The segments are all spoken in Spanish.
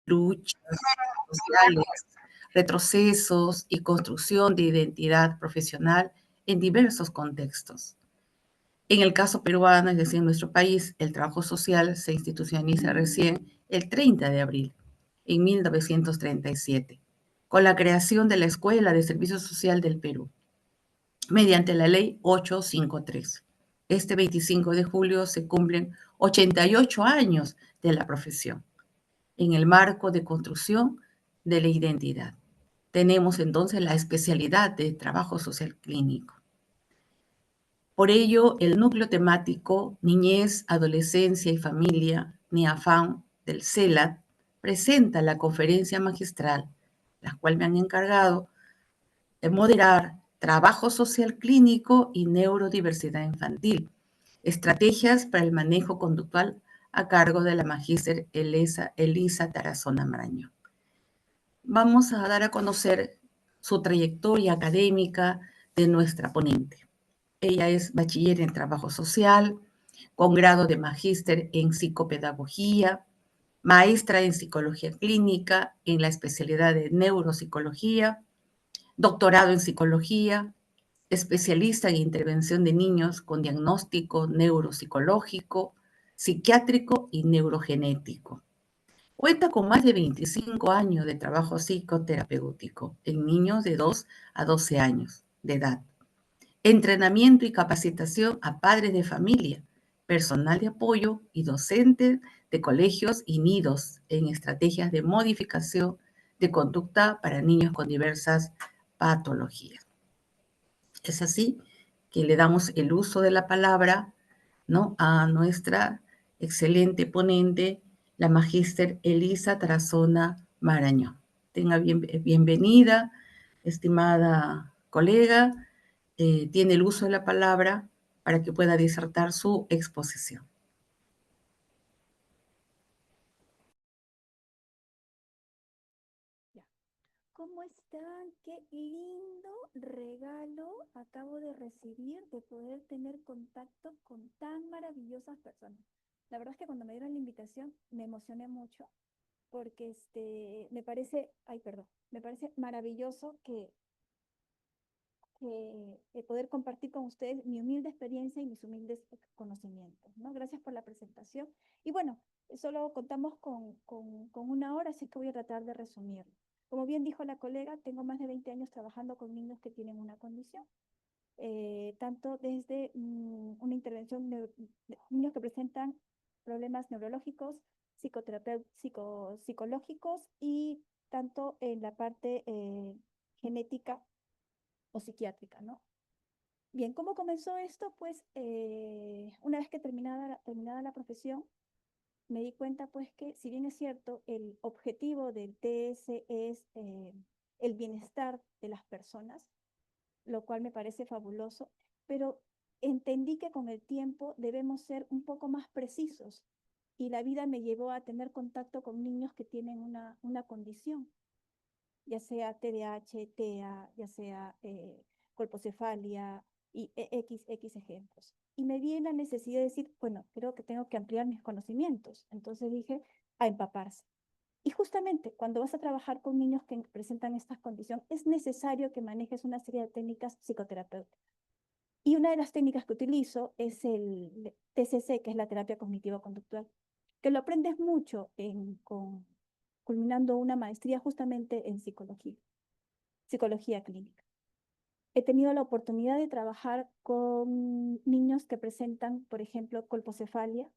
luchas sociales, retrocesos y construcción de identidad profesional en diversos contextos. En el caso peruano, es decir, en nuestro país, el trabajo social se institucionaliza recién el 30 de abril, en 1937, con la creación de la Escuela de Servicio Social del Perú, mediante la Ley 853. Este 25 de julio se cumplen 88 años de la profesión, en el marco de construcción de la identidad. Tenemos entonces la especialidad de trabajo social clínico. Por ello, el núcleo temático Niñez, Adolescencia y Familia, NIAFAM, del CELAT, presenta la conferencia magistral, la cual me han encargado de moderar trabajo social clínico y neurodiversidad infantil, estrategias para el manejo conductual a cargo de la magíster Elisa Tarazona Marañón. Vamos a dar a conocer su trayectoria académica de nuestra ponente. Ella es bachiller en trabajo social, con grado de magíster en psicopedagogía, maestra en psicología clínica en la especialidad de neuropsicología, doctorado en psicología, especialista en intervención de niños con diagnóstico neuropsicológico, psiquiátrico y neurogenético. Cuenta con más de 25 años de trabajo psicoterapéutico en niños de 2 a 12 años de edad. Entrenamiento y capacitación a padres de familia, personal de apoyo y docentes de colegios y nidos en estrategias de modificación de conducta para niños con diversas patologías. Es así que le damos el uso de la palabra, ¿no?, a nuestra excelente ponente, la magíster Elisa Tarazona Marañón. Bienvenida, estimada colega. Tiene el uso de la palabra para que pueda disertar su exposición. ¿Cómo están? Qué lindo regalo acabo de recibir de poder tener contacto con tan maravillosas personas. La verdad es que cuando me dieron la invitación me emocioné mucho porque me parece maravilloso que poder compartir con ustedes mi humilde experiencia y mis humildes conocimientos, ¿no? Gracias por la presentación. Y bueno, solo contamos con una hora, así que voy a tratar de resumirlo. Como bien dijo la colega, tengo más de 20 años trabajando con niños que tienen una condición, tanto desde una intervención de niños que presentan problemas neurológicos, psicológicos y tanto en la parte genética o psiquiátrica, ¿no? Bien, ¿cómo comenzó esto? Pues una vez que terminada la profesión, me di cuenta pues que si bien es cierto, el objetivo del TS es el bienestar de las personas, lo cual me parece fabuloso, pero entendí que con el tiempo debemos ser un poco más precisos y la vida me llevó a tener contacto con niños que tienen una condición, ya sea TDAH, TEA, ya sea colpocefalia y X ejemplos. Y me vi en la necesidad de decir, bueno, creo que tengo que ampliar mis conocimientos. Entonces dije, a empaparse. Y justamente cuando vas a trabajar con niños que presentan estas condiciones, es necesario que manejes una serie de técnicas psicoterapéuticas. Y una de las técnicas que utilizo es el TCC, que es la terapia cognitivo-conductual, que lo aprendes mucho culminando una maestría justamente en psicología clínica. He tenido la oportunidad de trabajar con niños que presentan, por ejemplo, colpocefalia.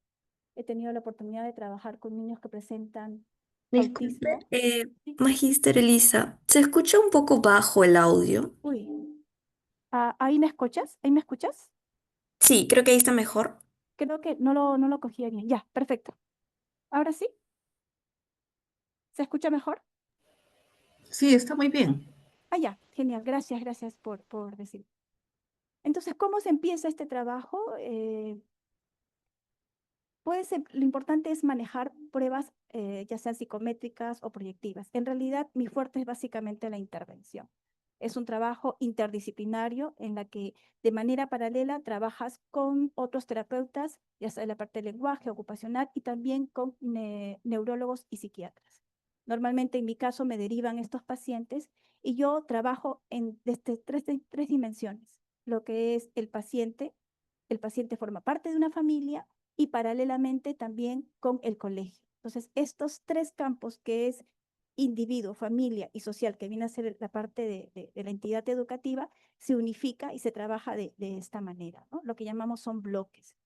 He tenido la oportunidad de trabajar con niños que presentan autismo. Disculpe, Magíster Elisa, se escucha un poco bajo el audio. Uy, ¿ahí me escuchas? ¿Ahí me escuchas? Sí, creo que ahí está mejor. Creo que no lo cogía bien. Ya, perfecto. ¿Ahora sí? ¿Se escucha mejor? Sí, está muy bien. Ya, genial. Gracias por decir. Entonces, ¿cómo se empieza este trabajo? Lo importante es manejar pruebas, ya sean psicométricas o proyectivas. En realidad, mi fuerte es básicamente la intervención. Es un trabajo interdisciplinario en la que de manera paralela trabajas con otros terapeutas, ya sea en la parte de lenguaje, ocupacional y también con neurólogos y psiquiatras. Normalmente en mi caso me derivan estos pacientes y yo trabajo desde tres dimensiones. Lo que es el paciente forma parte de una familia y paralelamente también con el colegio. Entonces, estos tres campos que es individuo, familia y social, que viene a ser la parte de la entidad educativa, se unifica y se trabaja de esta manera, ¿no? Lo que llamamos son bloques.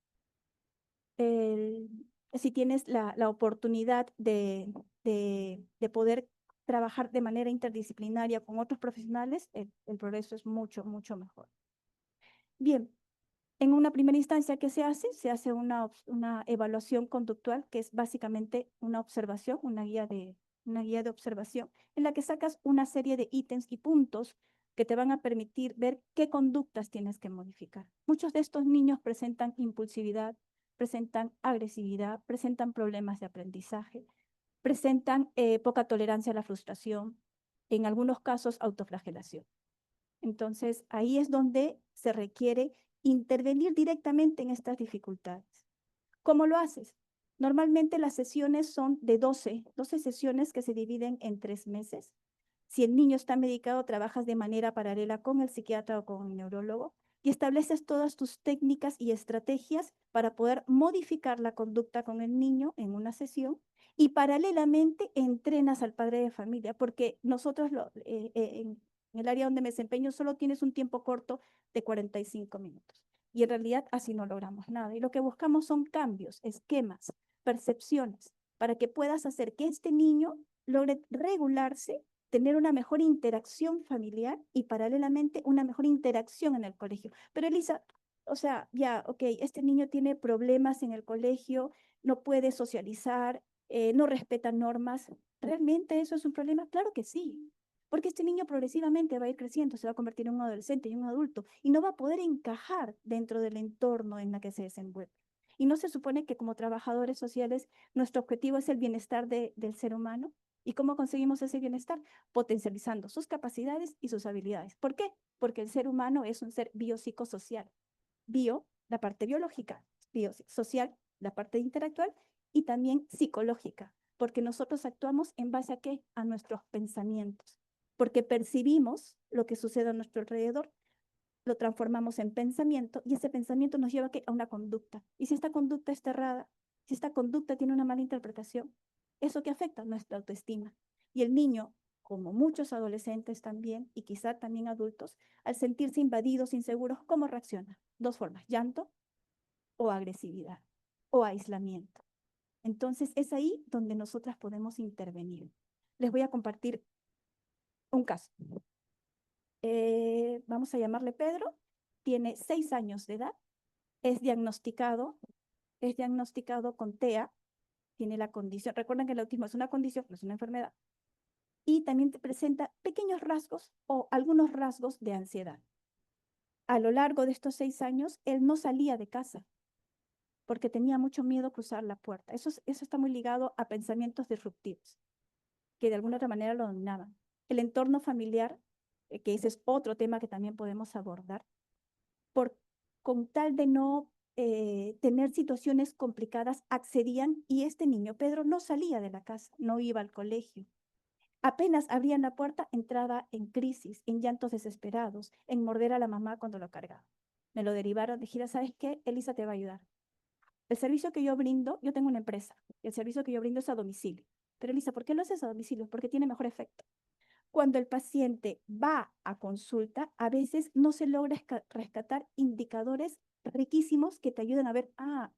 Si tienes la oportunidad de poder trabajar de manera interdisciplinaria con otros profesionales, el progreso es mucho, mucho mejor. Bien, en una primera instancia, ¿qué se hace? Se hace una evaluación conductual, que es básicamente una observación, una guía de observación, en la que sacas una serie de ítems y puntos que te van a permitir ver qué conductas tienes que modificar. Muchos de estos niños presentan impulsividad, presentan agresividad, presentan problemas de aprendizaje, presentan poca tolerancia a la frustración, en algunos casos autoflagelación. Entonces, ahí es donde se requiere intervenir directamente en estas dificultades. ¿Cómo lo haces? Normalmente las sesiones son de 12 sesiones que se dividen en 3 meses. Si el niño está medicado, trabajas de manera paralela con el psiquiatra o con el neurólogo y estableces todas tus técnicas y estrategias para poder modificar la conducta con el niño en una sesión y paralelamente entrenas al padre de familia, porque nosotros en el área donde me desempeño solo tienes un tiempo corto de 45 minutos. Y en realidad así no logramos nada. Y lo que buscamos son cambios, esquemas, percepciones, para que puedas hacer que este niño logre regularse, tener una mejor interacción familiar y paralelamente una mejor interacción en el colegio. Pero Elisa, o sea, ya, ok, este niño tiene problemas en el colegio, no puede socializar, no respeta normas. ¿Realmente eso es un problema? Claro que sí. Porque este niño progresivamente va a ir creciendo, se va a convertir en un adolescente y un adulto y no va a poder encajar dentro del entorno en la que se desenvuelve. Y no se supone que como trabajadores sociales nuestro objetivo es el bienestar del ser humano. ¿Y cómo conseguimos ese bienestar? Potencializando sus capacidades y sus habilidades. ¿Por qué? Porque el ser humano es un ser biopsicosocial. Bio, la parte biológica, biosocial, la parte intelectual y también psicológica, porque nosotros actuamos en base a qué? A nuestros pensamientos, porque percibimos lo que sucede a nuestro alrededor, lo transformamos en pensamiento y ese pensamiento nos lleva a una conducta. Y si esta conducta está errada, si esta conducta tiene una mala interpretación, ¿eso que afecta? Nuestra autoestima. Y el niño, como muchos adolescentes también, y quizá también adultos, al sentirse invadidos, inseguros, ¿cómo reacciona? Dos formas, llanto o agresividad o aislamiento. Entonces es ahí donde nosotras podemos intervenir. Les voy a compartir un caso. Vamos a llamarle Pedro, tiene 6 años de edad, es diagnosticado con TEA, tiene la condición, recuerden que el autismo es una condición, no es una enfermedad, y también presenta pequeños rasgos o algunos rasgos de ansiedad. A lo largo de estos 6 años, él no salía de casa porque tenía mucho miedo a cruzar la puerta. Eso está muy ligado a pensamientos disruptivos, que de alguna otra manera lo dominaban. El entorno familiar, que ese es otro tema que también podemos abordar, con tal de no tener situaciones complicadas, accedían y este niño, Pedro, no salía de la casa, no iba al colegio. Apenas abrían la puerta, entraba en crisis, en llantos desesperados, en morder a la mamá cuando lo cargaba. Me lo derivaron, dijera, ¿sabes qué? Elisa te va a ayudar. El servicio que yo brindo, yo tengo una empresa, y el servicio que yo brindo es a domicilio. Pero Elisa, ¿por qué lo haces a domicilio? Porque tiene mejor efecto. Cuando el paciente va a consulta, a veces no se logra rescatar indicadores riquísimos que te ayudan a ver,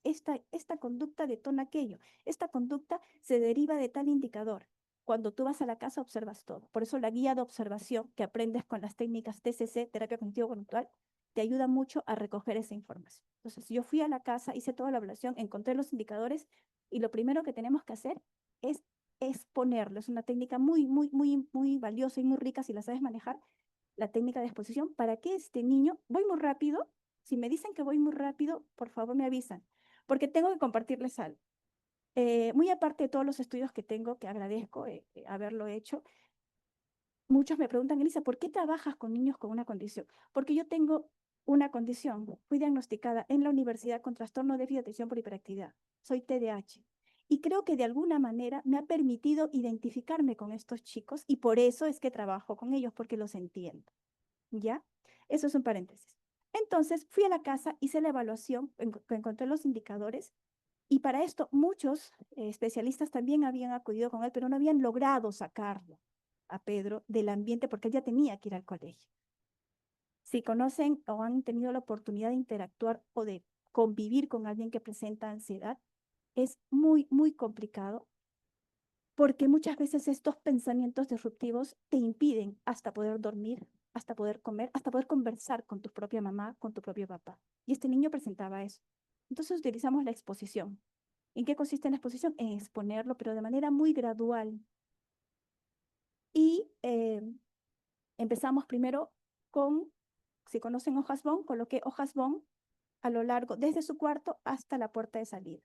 esta conducta detona aquello, esta conducta se deriva de tal indicador. Cuando tú vas a la casa observas todo. Por eso la guía de observación que aprendes con las técnicas TCC, terapia cognitivo-conductual, te ayuda mucho a recoger esa información. Entonces, yo fui a la casa, hice toda la evaluación, encontré los indicadores y lo primero que tenemos que hacer es exponerlo. Es una técnica muy, muy, muy, muy valiosa y muy rica si la sabes manejar, la técnica de exposición, para que este niño, voy muy rápido, si me dicen que voy muy rápido, por favor me avisan, porque tengo que compartirles algo. Muy aparte de todos los estudios que tengo, que agradezco haberlo hecho, muchos me preguntan, Elisa, ¿por qué trabajas con niños con una condición? Porque yo tengo una condición, fui diagnosticada en la universidad con trastorno de déficit de atención por hiperactividad, soy TDAH. Y creo que de alguna manera me ha permitido identificarme con estos chicos y por eso es que trabajo con ellos, porque los entiendo. ¿Ya? Eso es un paréntesis. Entonces fui a la casa, hice la evaluación, encontré los indicadores y para esto muchos especialistas también habían acudido con él, pero no habían logrado sacarlo a Pedro del ambiente porque él ya tenía que ir al colegio. Si conocen o han tenido la oportunidad de interactuar o de convivir con alguien que presenta ansiedad, es muy, muy complicado porque muchas veces estos pensamientos disruptivos te impiden hasta poder dormir, hasta poder comer, hasta poder conversar con tu propia mamá, con tu propio papá. Y este niño presentaba eso. Entonces utilizamos la exposición. ¿En qué consiste la exposición? En exponerlo, pero de manera muy gradual. Y empezamos primero con, si conocen hojas bond, coloqué hojas bond a lo largo, desde su cuarto hasta la puerta de salida.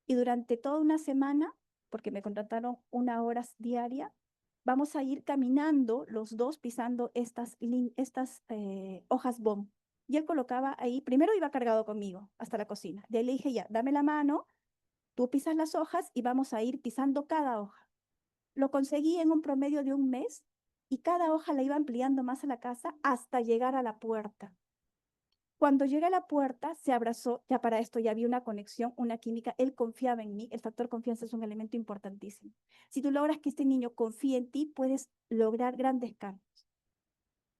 Y durante toda una semana, porque me contrataron 1 hora diaria, vamos a ir caminando los dos pisando estas hojas bomb. Y él colocaba ahí, primero iba cargado conmigo hasta la cocina. De ahí le dije, ya, dame la mano, tú pisas las hojas y vamos a ir pisando cada hoja. Lo conseguí en un promedio de 1 mes y cada hoja la iba ampliando más a la casa hasta llegar a la puerta. Cuando llegué a la puerta, se abrazó, ya para esto ya había una conexión, una química, él confiaba en mí, el factor confianza es un elemento importantísimo. Si tú logras que este niño confíe en ti, puedes lograr grandes cambios.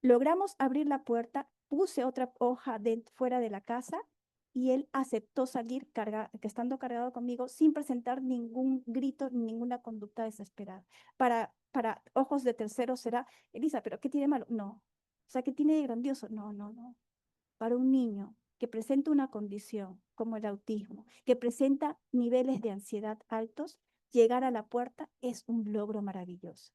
Logramos abrir la puerta, puse otra hoja fuera de la casa y él aceptó salir estando cargado conmigo sin presentar ningún grito ni ninguna conducta desesperada. Para ojos de terceros será, Elisa, ¿pero qué tiene de malo? No. O sea, ¿qué tiene de grandioso? No, no, no. Para un niño que presenta una condición como el autismo, que presenta niveles de ansiedad altos, llegar a la puerta es un logro maravilloso.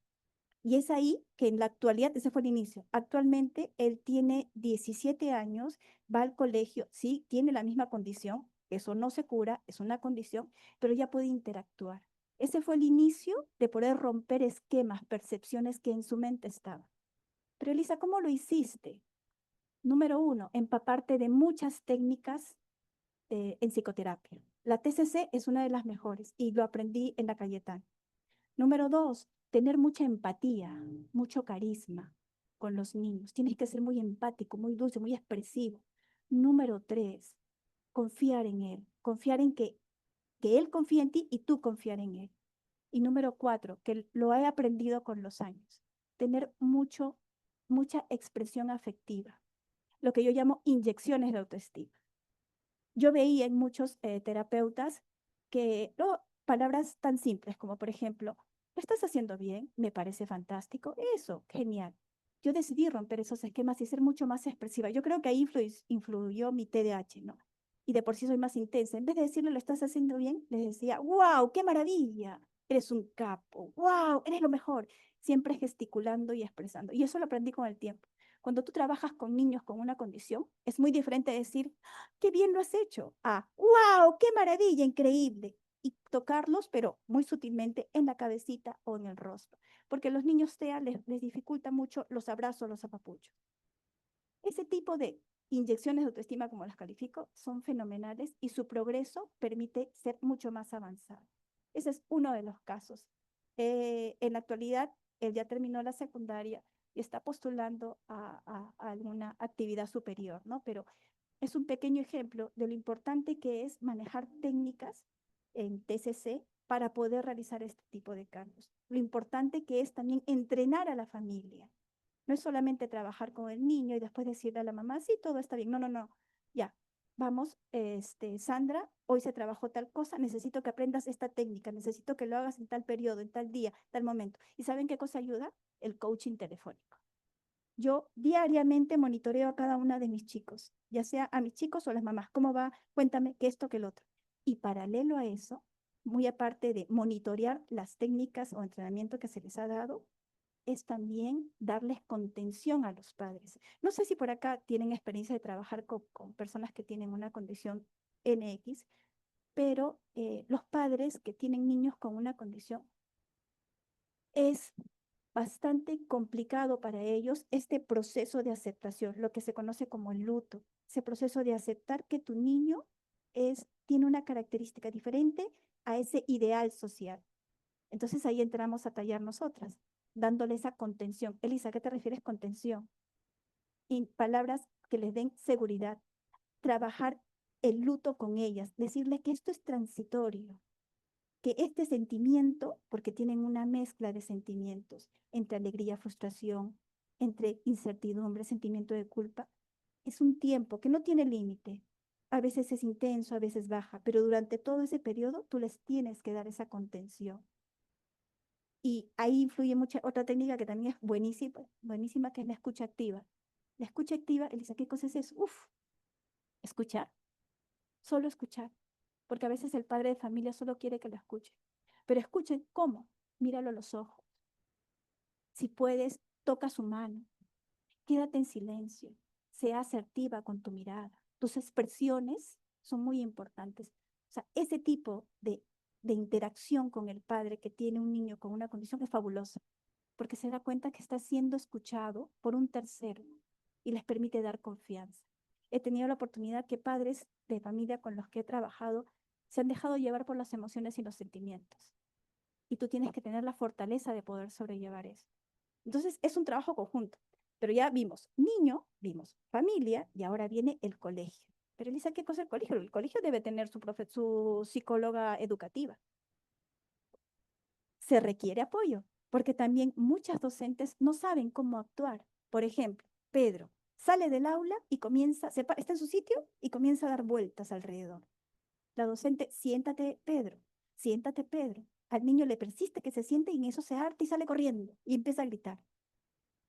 Y es ahí que en la actualidad, ese fue el inicio, actualmente él tiene 17 años, va al colegio, sí, tiene la misma condición, eso no se cura, es una condición, pero ya puede interactuar. Ese fue el inicio de poder romper esquemas, percepciones que en su mente estaban. Pero Elisa, ¿cómo lo hiciste? Número 1, empaparte de muchas técnicas en psicoterapia. La TCC es una de las mejores y lo aprendí en la Cayetana. Número 2, tener mucha empatía, mucho carisma con los niños. Tienes que ser muy empático, muy dulce, muy expresivo. Número 3, confiar en que él confía en ti y tú confiar en él. Y número 4, que lo he aprendido con los años, tener mucha expresión afectiva, lo que yo llamo inyecciones de autoestima. Yo veía en muchos terapeutas que palabras tan simples como, por ejemplo, lo estás haciendo bien, me parece fantástico, eso, genial. Yo decidí romper esos esquemas y ser mucho más expresiva. Yo creo que ahí influyó mi TDAH, ¿no? Y de por sí soy más intensa. En vez de decirle lo estás haciendo bien, les decía, wow, qué maravilla, eres un capo, wow, eres lo mejor. Siempre gesticulando y expresando. Y eso lo aprendí con el tiempo. Cuando tú trabajas con niños con una condición, es muy diferente decir, qué bien lo has hecho, wow, qué maravilla, increíble. Y tocarlos, pero muy sutilmente en la cabecita o en el rostro. Porque a los niños TEA les dificulta mucho los abrazos, los apapuchos. Ese tipo de inyecciones de autoestima, como las califico, son fenomenales y su progreso permite ser mucho más avanzado. Ese es uno de los casos. En la actualidad, él ya terminó la secundaria y está postulando a alguna actividad superior, ¿no? Pero es un pequeño ejemplo de lo importante que es manejar técnicas en TCC para poder realizar este tipo de cambios. Lo importante que es también entrenar a la familia. No es solamente trabajar con el niño y después decirle a la mamá, sí, todo está bien. No, no, no. Ya, vamos, Sandra, hoy se trabajó tal cosa, necesito que aprendas esta técnica, necesito que lo hagas en tal periodo, en tal día, tal momento. ¿Y saben qué cosa ayuda? El coaching telefónico. Yo diariamente monitoreo a cada una de mis chicos, ya sea a mis chicos o a las mamás. ¿Cómo va? Cuéntame que esto, que el otro. Y paralelo a eso, muy aparte de monitorear las técnicas o entrenamiento que se les ha dado, es también darles contención a los padres. No sé si por acá tienen experiencia de trabajar con personas que tienen una condición NX, pero los padres que tienen niños con una condición es bastante complicado para ellos este proceso de aceptación, lo que se conoce como el luto, ese proceso de aceptar que tu niño tiene una característica diferente a ese ideal social. Entonces ahí entramos a tallar nosotras, dándole esa contención. Elisa, ¿a qué te refieres contención? Y palabras que les den seguridad, trabajar el luto con ellas, decirle que esto es transitorio, que este sentimiento, porque tienen una mezcla de sentimientos entre alegría, frustración, entre incertidumbre, sentimiento de culpa, es un tiempo que no tiene límite. A veces es intenso, a veces baja, pero durante todo ese periodo tú les tienes que dar esa contención. Y ahí influye mucha otra técnica que también es buenísima, buenísima, que es la escucha activa. La escucha activa, Elisa, ¿qué cosa es eso? Uf, escuchar, solo escuchar, porque a veces el padre de familia solo quiere que lo escuche. Pero escuchen, ¿cómo? Míralo a los ojos. Si puedes, toca su mano, quédate en silencio, sea asertiva con tu mirada. Tus expresiones son muy importantes. O sea, ese tipo de interacción con el padre que tiene un niño con una condición es fabulosa, porque se da cuenta que está siendo escuchado por un tercero y les permite dar confianza. He tenido la oportunidad que padres de familia con los que he trabajado se han dejado llevar por las emociones y los sentimientos. Y tú tienes que tener la fortaleza de poder sobrellevar eso. Entonces, es un trabajo conjunto. Pero ya vimos niño, vimos familia y ahora viene el colegio. Pero Elisa, ¿qué cosa es el colegio? El colegio debe tener su psicóloga educativa. Se requiere apoyo, porque también muchas docentes no saben cómo actuar. Por ejemplo, Pedro sale del aula y comienza, está en su sitio y comienza a dar vueltas alrededor. La docente, siéntate, Pedro. Al niño le persiste que se siente y en eso se harta y sale corriendo y empieza a gritar.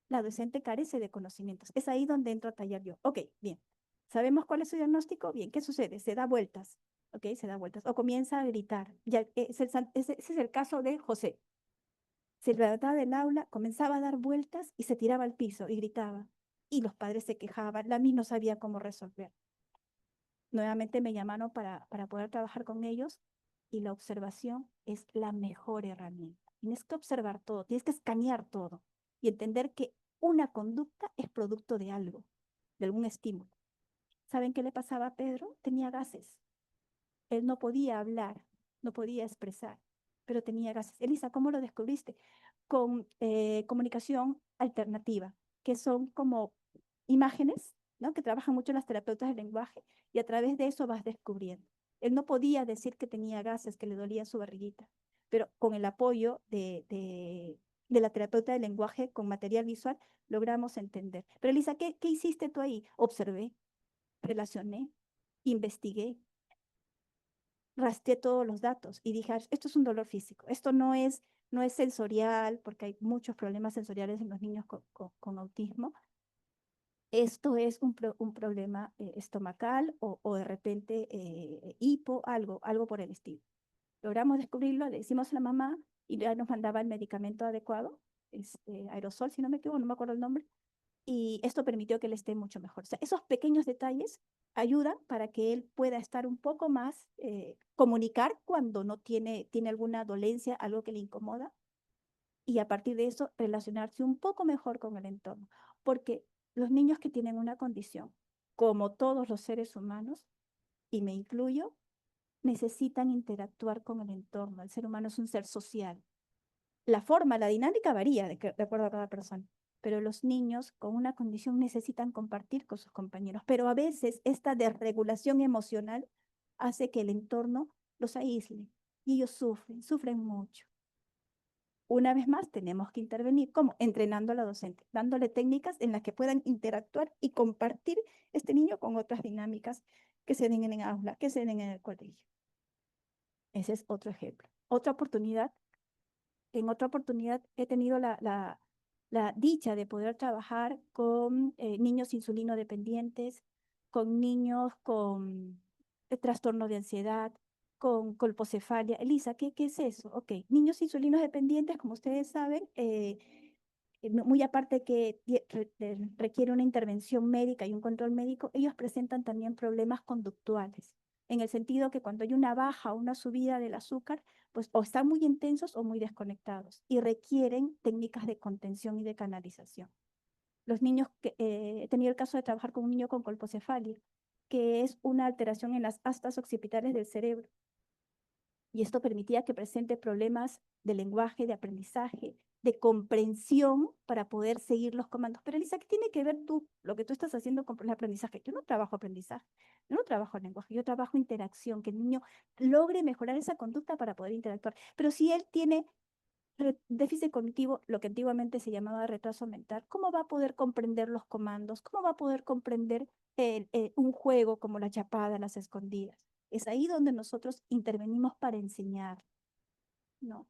La docente carece de conocimientos. Es ahí donde entro a tallar yo. Ok, bien. ¿Sabemos cuál es su diagnóstico? Bien, ¿qué sucede? Se da vueltas. Ok, se da vueltas. O comienza a gritar. Ya, ese es el caso de José. Se levantaba del aula, comenzaba a dar vueltas y se tiraba al piso y gritaba. Y los padres se quejaban. La misma no sabía cómo resolver. Nuevamente me llamaron para poder trabajar con ellos y la observación es la mejor herramienta. Tienes que observar todo, tienes que escanear todo y entender que una conducta es producto de algo, de algún estímulo. ¿Saben qué le pasaba a Pedro? Tenía gases. Él no podía hablar, no podía expresar, pero tenía gases. Elisa, ¿cómo lo descubriste? Con comunicación alternativa, que son como imágenes, ¿no? Que trabajan mucho las terapeutas del lenguaje y a través de eso vas descubriendo. Él no podía decir que tenía gases, que le dolía su barriguita, pero con el apoyo de la terapeuta del lenguaje con material visual logramos entender. Pero Elisa, ¿qué hiciste tú ahí? Observé, relacioné, investigué, rastreé todos los datos y dije, esto es un dolor físico, esto no es sensorial, porque hay muchos problemas sensoriales en los niños con autismo. Esto es un problema estomacal o de repente hipo, algo por el estilo. Logramos descubrirlo, le decimos a la mamá y ya nos mandaba el medicamento adecuado, aerosol, si no me equivoco, no me acuerdo el nombre, y esto permitió que él esté mucho mejor. O sea, esos pequeños detalles ayudan para que él pueda estar un poco más, comunicar cuando no tiene alguna dolencia, algo que le incomoda, y a partir de eso relacionarse un poco mejor con el entorno. Porque los niños que tienen una condición, como todos los seres humanos, y me incluyo, necesitan interactuar con el entorno. El ser humano es un ser social. La forma, la dinámica varía de acuerdo a cada persona, pero los niños con una condición necesitan compartir con sus compañeros, pero a veces esta desregulación emocional hace que el entorno los aísle y ellos sufren mucho. Una vez más, tenemos que intervenir, ¿cómo? Entrenando a la docente, dándole técnicas en las que puedan interactuar y compartir este niño con otras dinámicas que se den en el aula, que se den en el colegio. Ese es otro ejemplo. En otra oportunidad he tenido la dicha de poder trabajar con niños insulino dependientes, con niños con trastorno de ansiedad, con colpocefalia. Elisa, ¿qué es eso? Ok, niños insulinos dependientes, como ustedes saben, muy aparte que requiere una intervención médica y un control médico, ellos presentan también problemas conductuales, en el sentido que cuando hay una baja o una subida del azúcar, pues o están muy intensos o muy desconectados y requieren técnicas de contención y de canalización. Los niños he tenido el caso de trabajar con un niño con colpocefalia, que es una alteración en las astas occipitales del cerebro. Y esto permitía que presente problemas de lenguaje, de aprendizaje, de comprensión para poder seguir los comandos. Pero Elisa, ¿qué tiene que ver tú, lo que tú estás haciendo con el aprendizaje? Yo no trabajo aprendizaje, yo no trabajo lenguaje, yo trabajo interacción, que el niño logre mejorar esa conducta para poder interactuar. Pero si él tiene déficit cognitivo, lo que antiguamente se llamaba retraso mental, ¿cómo va a poder comprender los comandos? ¿Cómo va a poder comprender un juego como la chapada, las escondidas? Es ahí donde nosotros intervenimos para enseñar, ¿no?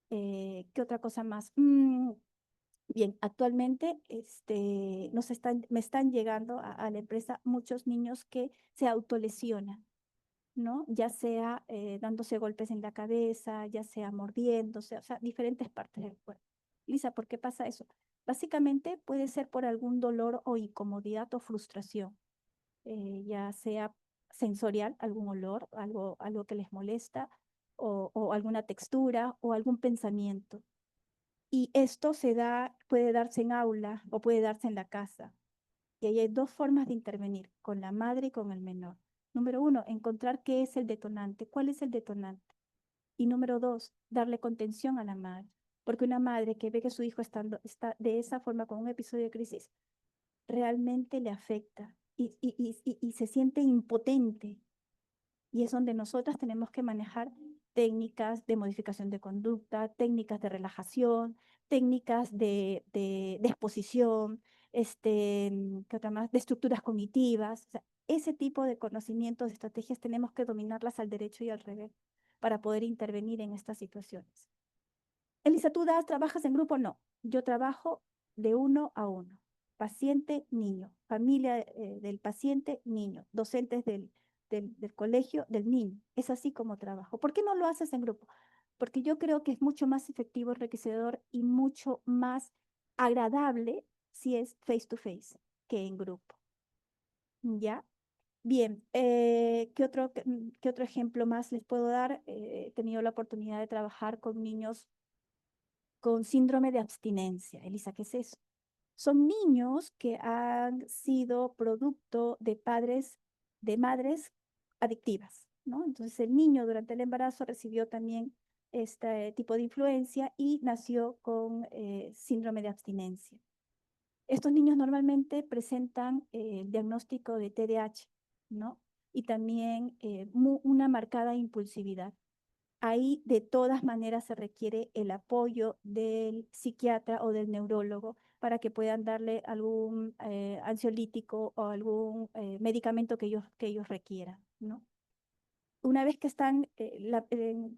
¿Qué otra cosa más? Bien, actualmente me están llegando a la empresa muchos niños que se autolesionan, ¿no? Ya sea dándose golpes en la cabeza, ya sea mordiéndose, o sea, diferentes partes del cuerpo. Lisa, ¿por qué pasa eso? Básicamente puede ser por algún dolor o incomodidad o frustración, ya sea sensorial, algún olor, algo que les molesta, o alguna textura o algún pensamiento. Y esto puede darse en aula o puede darse en la casa. Y ahí hay dos formas de intervenir, con la madre y con el menor. Número uno, encontrar qué es el detonante, cuál es el detonante. Y número dos, darle contención a la madre. Porque una madre que ve que su hijo está de esa forma con un episodio de crisis, realmente le afecta y se siente impotente. Y es donde nosotras tenemos que manejar técnicas de modificación de conducta, técnicas de relajación, técnicas de exposición, ¿qué otra más? De estructuras cognitivas. O sea, ese tipo de conocimientos, de estrategias, tenemos que dominarlas al derecho y al revés para poder intervenir en estas situaciones. Elisa, ¿tú trabajas en grupo? No, yo trabajo de uno a uno. Paciente, niño. Familia del paciente, niño. Docentes del colegio, del niño. Es así como trabajo. ¿Por qué no lo haces en grupo? Porque yo creo que es mucho más efectivo, enriquecedor y mucho más agradable si es face to face que en grupo. ¿Ya? Bien, ¿qué otro ejemplo más les puedo dar? He tenido la oportunidad de trabajar con niños con síndrome de abstinencia. Elisa, ¿qué es eso? Son niños que han sido producto de de madres adictivas, ¿no? Entonces el niño durante el embarazo recibió también este tipo de influencia y nació con síndrome de abstinencia. Estos niños normalmente presentan el diagnóstico de TDAH, ¿no? Y también una marcada impulsividad. Ahí de todas maneras se requiere el apoyo del psiquiatra o del neurólogo para que puedan darle algún ansiolítico o algún medicamento que ellos requieran, ¿no? Una vez que están,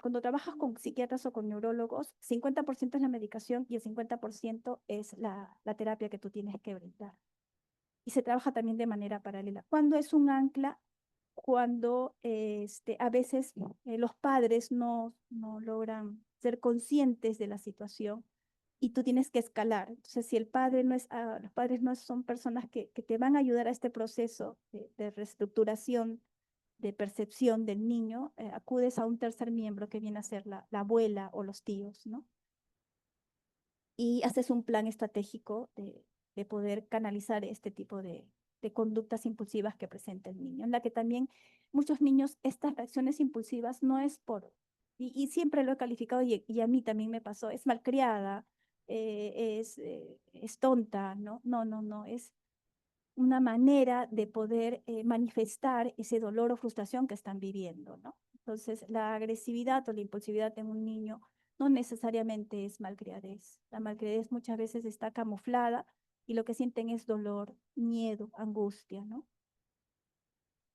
cuando trabajas con psiquiatras o con neurólogos, 50% es la medicación y el 50% es la terapia que tú tienes que brindar. Y se trabaja también de manera paralela. Cuando es un ancla, cuando a veces los padres no logran ser conscientes de la situación y tú tienes que escalar. Entonces, si el padre no es, los padres no son personas que te van a ayudar a este proceso de reestructuración, de percepción del niño, acudes a un tercer miembro que viene a ser la abuela o los tíos, ¿no? Y haces un plan estratégico de poder canalizar este tipo de conductas impulsivas que presenta el niño, en la que también muchos niños, estas reacciones impulsivas no es y siempre lo he calificado y a mí también me pasó, es malcriada, es tonta, ¿no? No, es una manera de poder manifestar ese dolor o frustración que están viviendo, ¿no? Entonces, la agresividad o la impulsividad en un niño no necesariamente es malcriadez. La malcriadez muchas veces está camuflada y lo que sienten es dolor, miedo, angustia, ¿no?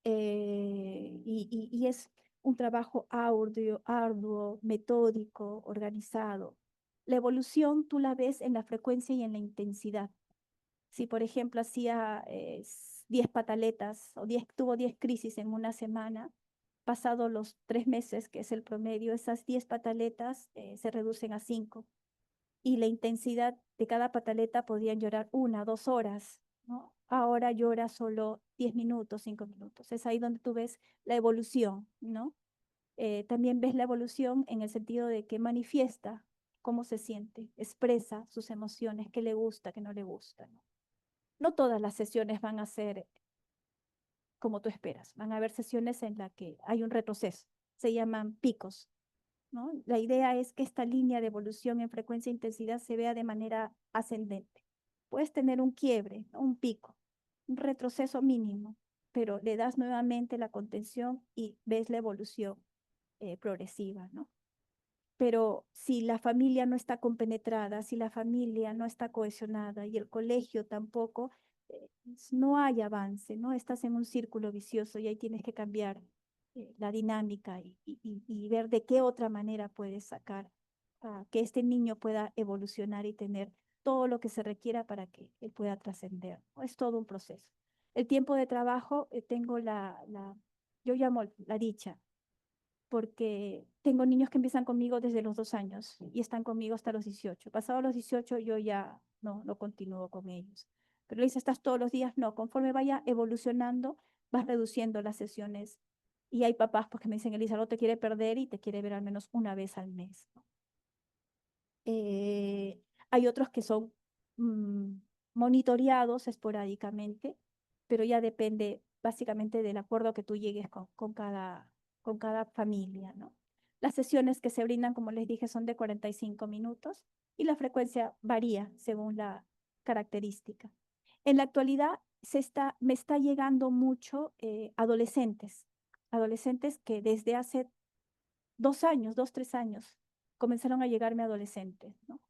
Y es un trabajo arduo, metódico, organizado. La evolución tú la ves en la frecuencia y en la intensidad. Si, por ejemplo, hacía 10 pataletas o tuvo 10 crisis en una semana, pasado los 3 meses, que es el promedio, esas 10 pataletas se reducen a 5. Y la intensidad de cada pataleta podían llorar 1, 2 horas, ¿no? Ahora llora solo 10 minutos, 5 minutos. Es ahí donde tú ves la evolución, ¿no? También ves la evolución en el sentido de que manifiesta cómo se siente, expresa sus emociones, qué le gusta, qué no le gusta, ¿no? No todas las sesiones van a ser como tú esperas. Van a haber sesiones en las que hay un retroceso. Se llaman picos. ¿no? La idea es que esta línea de evolución en frecuencia e intensidad se vea de manera ascendente. Puedes tener un quiebre, ¿no? Un pico, un retroceso mínimo, pero le das nuevamente la contención y ves la evolución progresiva, ¿no? Pero si la familia no está compenetrada, si la familia no está cohesionada y el colegio tampoco, no hay avance, ¿no? Estás en un círculo vicioso y ahí tienes que cambiar la dinámica y ver de qué otra manera puedes sacar que este niño pueda evolucionar y tener todo lo que se requiera para que él pueda trascender, ¿no? Es todo un proceso. El tiempo de trabajo, tengo yo llamo la dicha, porque tengo niños que empiezan conmigo desde los 2 años y están conmigo hasta los 18. Pasado los 18 yo ya no continúo con ellos. Pero dice, ¿estás todos los días? No, conforme vaya evolucionando, vas reduciendo las sesiones. Y hay papás pues, que me dicen, Elisa, no te quiere perder y te quiere ver al menos una vez al mes, ¿no? Hay otros que son mm, monitoreados esporádicamente, pero ya depende básicamente del acuerdo que tú llegues con cada familia, ¿no? Las sesiones que se brindan, como les dije, son de 45 minutos y la frecuencia varía según la característica. En la actualidad me está llegando mucho adolescentes que desde hace 2 años, 3 años, comenzaron a llegarme adolescentes, ¿no?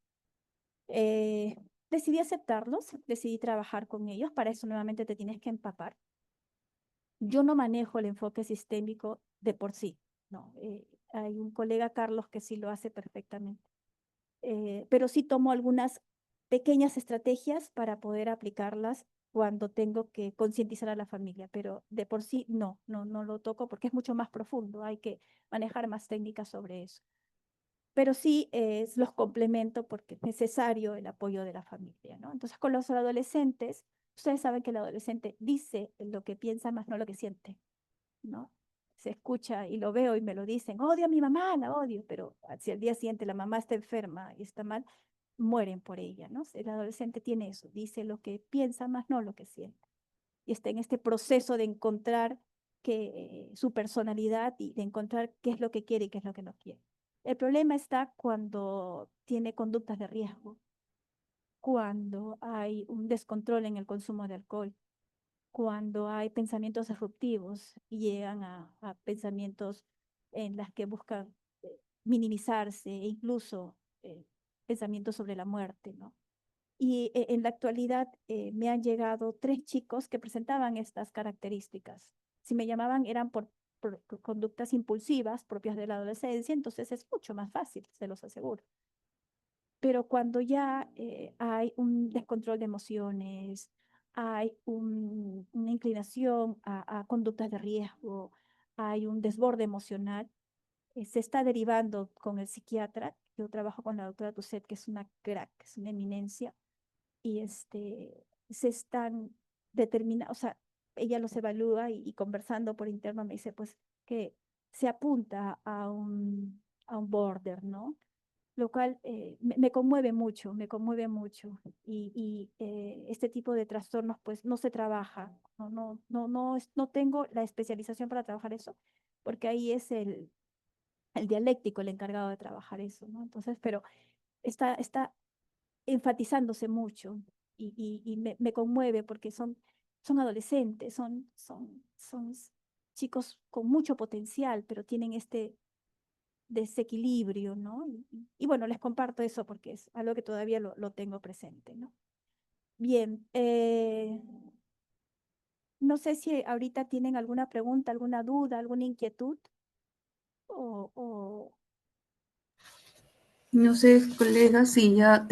Eh, Decidí aceptarlos, decidí trabajar con ellos, para eso nuevamente te tienes que empapar. Yo no manejo el enfoque sistémico de por sí, no. Hay un colega, Carlos, que sí lo hace perfectamente. Pero sí tomo algunas pequeñas estrategias para poder aplicarlas cuando tengo que concientizar a la familia, pero de por sí no lo toco porque es mucho más profundo, hay que manejar más técnicas sobre eso. Pero sí los complemento porque es necesario el apoyo de la familia, ¿no? Entonces, con los adolescentes, ustedes saben que el adolescente dice lo que piensa, más no lo que siente, ¿no? Se escucha y lo veo y me lo dicen, odio a mi mamá, la odio, pero si al día siguiente la mamá está enferma y está mal, mueren por ella, ¿no? El adolescente tiene eso, dice lo que piensa, más no lo que siente. Y está en este proceso de encontrar su personalidad y de encontrar qué es lo que quiere y qué es lo que no quiere. El problema está cuando tiene conductas de riesgo, cuando hay un descontrol en el consumo de alcohol, cuando hay pensamientos disruptivos y llegan a pensamientos en las que buscan minimizarse e incluso pensamientos sobre la muerte, ¿no? Y en la actualidad me han llegado 3 chicos que presentaban estas características. Si me llamaban eran por conductas impulsivas propias de la adolescencia, entonces es mucho más fácil, se los aseguro. Pero cuando ya hay un descontrol de emociones, hay una inclinación a conductas de riesgo, hay un desborde emocional, se está derivando con el psiquiatra. Yo trabajo con la doctora Tusset, que es una crack, es una eminencia, y se están determinando, o sea, ella los evalúa y conversando por interno me dice pues que se apunta a un border, ¿no? Lo cual me conmueve mucho, me conmueve mucho. Y este tipo de trastornos pues no se trabaja, no tengo la especialización para trabajar eso, porque ahí es el dialéctico el encargado de trabajar eso, ¿no? Entonces, pero está enfatizándose mucho y me conmueve porque son adolescentes, son chicos con mucho potencial, pero tienen este desequilibrio, ¿no? Y bueno, les comparto eso porque es algo que todavía lo tengo presente, ¿no? Bien, no sé si ahorita tienen alguna pregunta, alguna duda, alguna inquietud o No sé, colega, si ya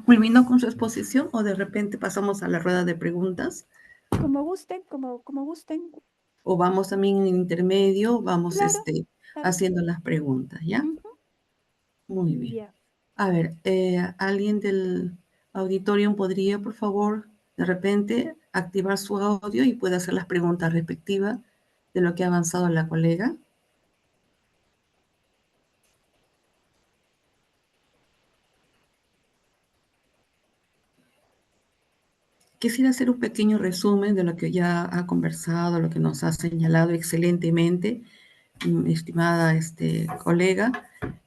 culminó con su exposición o de repente pasamos a la rueda de preguntas como gusten, como gusten. o vamos también en intermedio, vamos Claro, claro. haciendo las preguntas, ¿ya? Ujú. Muy bien. Ya. A ver, ¿alguien del auditorium podría, por favor, de repente activar su audio y puede hacer las preguntas respectivas de lo que ha avanzado la colega? Quisiera hacer un pequeño resumen de lo que ya ha conversado, lo que nos ha señalado excelentemente, estimada colega.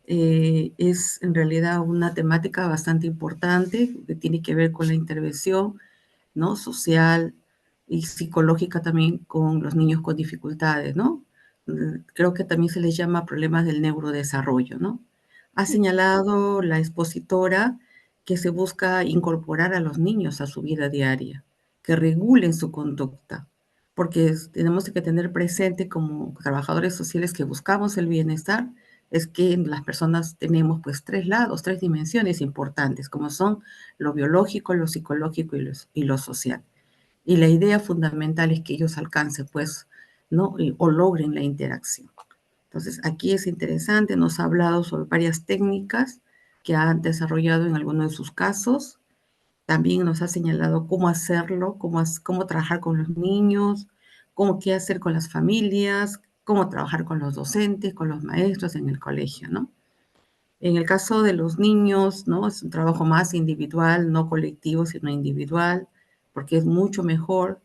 Es en realidad una temática bastante importante que tiene que ver con la intervención, ¿no? Social y psicológica también con los niños con dificultades, ¿no? Creo que también se les llama problemas del neurodesarrollo, ¿no? Ha Sí, señalado la expositora que se busca incorporar a los niños a su vida diaria, que regulen su conducta, porque tenemos que tener presente como trabajadores sociales que buscamos el bienestar, es que las personas tenemos pues tres lados, tres dimensiones importantes, como son lo biológico, lo psicológico y lo social. Y la idea fundamental es que ellos alcancen, pues, ¿no? O logren la interacción. Entonces, aquí es interesante, nos ha hablado sobre varias técnicas que han desarrollado en algunos de sus casos. También nos ha señalado cómo hacerlo, cómo trabajar con los niños, cómo qué hacer con las familias, cómo trabajar con los docentes, con los maestros en el colegio, ¿no? En el caso de los niños, ¿no? Es un trabajo más individual, no colectivo, sino individual, porque es mucho mejor,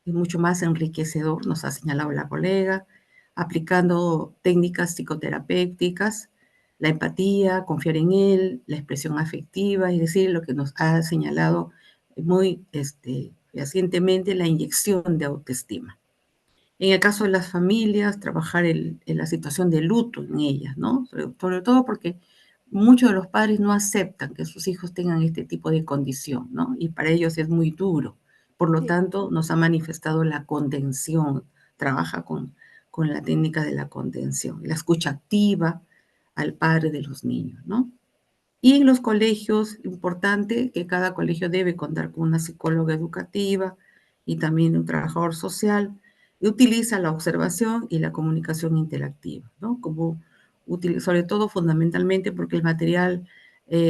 es mucho más enriquecedor, nos ha señalado la colega, aplicando técnicas psicoterapéuticas, la empatía, confiar en él, la expresión afectiva, es decir, lo que nos ha señalado muy fehacientemente la inyección de autoestima. En el caso de las familias, trabajar en la situación de luto en ellas, ¿no? Sobre todo porque muchos de los padres no aceptan que sus hijos tengan este tipo de condición, ¿no? Y para ellos es muy duro. Por lo sí. tanto, nos ha manifestado la contención, trabaja con la técnica de la contención, la escucha activa al padre de los niños, ¿no? Y en los colegios, importante que cada colegio debe contar con una psicóloga educativa y también un trabajador social, y utiliza la observación y la comunicación interactiva, ¿no? Como sobre todo fundamentalmente porque el material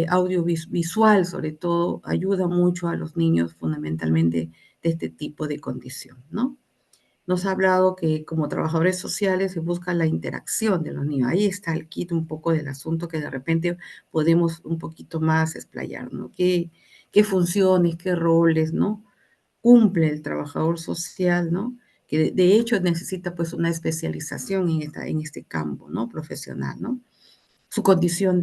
audiovisual, sobre todo, ayuda mucho a los niños fundamentalmente de este tipo de condición, ¿no? Nos ha hablado que como trabajadores sociales se busca la interacción de los niños. Ahí está el kit un poco del asunto que de repente podemos un poquito más explayar, ¿no? ¿Qué funciones, qué roles, ¿no? Cumple el trabajador social, ¿no? Que de hecho necesita pues una especialización en este campo, ¿no? Profesional, ¿no? Su condición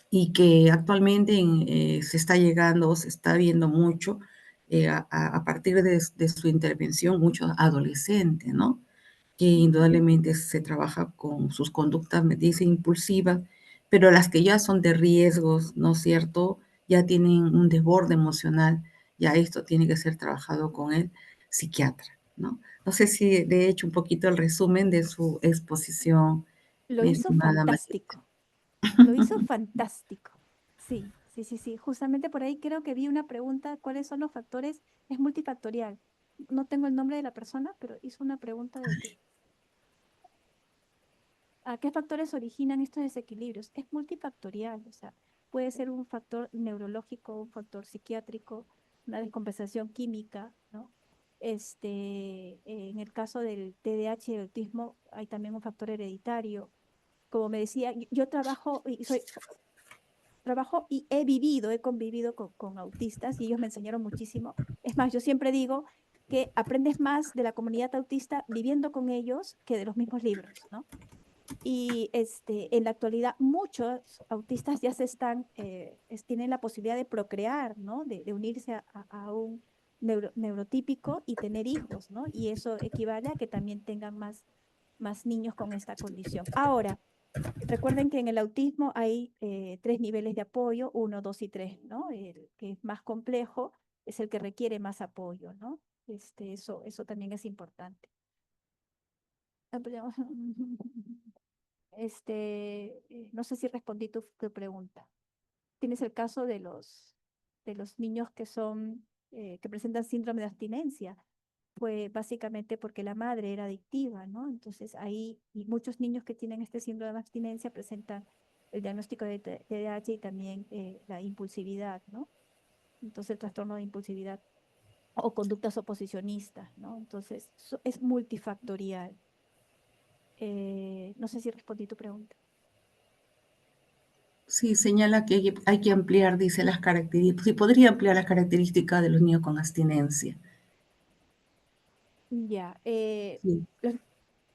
y que actualmente se está llegando, se está viendo mucho a partir de su intervención, muchos adolescentes, ¿no? Que indudablemente se trabaja con sus conductas, me dice, impulsivas, pero las que ya son de riesgos, ¿no es cierto? Ya tienen un desborde emocional, ya esto tiene que ser trabajado con el psiquiatra, ¿no? No sé si de hecho un poquito el resumen de su exposición, Lo mi hizo estimada María. fantástico. Lo hizo fantástico. Sí, sí, sí, sí. Justamente por ahí creo que vi una pregunta, ¿cuáles son los factores? Es multifactorial. No tengo el nombre de la persona, pero hizo una pregunta de que ¿a qué factores originan estos desequilibrios? Es multifactorial, o sea, puede ser un factor neurológico, un factor psiquiátrico, una descompensación química, ¿no? En el caso del TDAH y el autismo, hay también un factor hereditario. Como me decía, yo trabajo y he vivido, he convivido con autistas y ellos me enseñaron muchísimo. Es más, yo siempre digo que aprendes más de la comunidad autista viviendo con ellos que de los mismos libros, ¿no? Y en la actualidad muchos autistas ya tienen la posibilidad de procrear, ¿no? De unirse a un neurotípico y tener hijos, ¿no? Y eso equivale a que también tengan más niños con esta condición. Ahora, recuerden que en el autismo hay tres niveles de apoyo, uno, dos y tres, ¿no? El que es más complejo es el que requiere más apoyo, ¿no? Eso también es importante. No sé si respondí tu pregunta. Tienes el caso de los niños que presentan síndrome de abstinencia. Fue básicamente porque la madre era adictiva, ¿no? Entonces ahí, y muchos niños que tienen este síndrome de abstinencia presentan el diagnóstico de TDAH y también la impulsividad, ¿no? Entonces el trastorno de impulsividad o conductas oposicionistas, ¿no? Entonces es multifactorial. No sé si respondí tu pregunta. Sí, señala que hay que ampliar, dice, las características, sí, podría ampliar las características de los niños con abstinencia. Ya, Sí.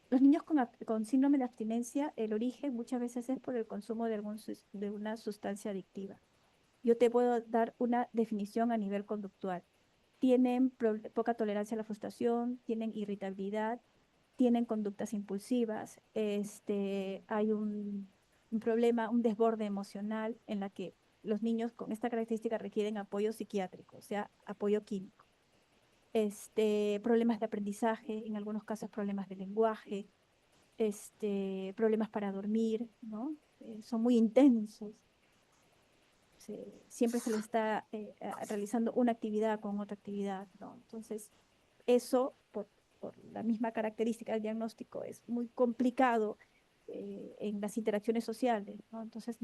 Los niños con síndrome de abstinencia, el origen muchas veces es por el consumo de una sustancia adictiva. Yo te puedo dar una definición a nivel conductual. Tienen poca tolerancia a la frustración, tienen irritabilidad, tienen conductas impulsivas, hay un problema, un desborde emocional en la que los niños con esta característica requieren apoyo psiquiátrico, o sea, apoyo químico. Problemas de aprendizaje, en algunos casos problemas de lenguaje, problemas para dormir, ¿no? Son muy intensos. Siempre se les está realizando una actividad con otra actividad, ¿no? Entonces, eso, por la misma característica del diagnóstico, es muy complicado en las interacciones sociales, ¿no? Entonces,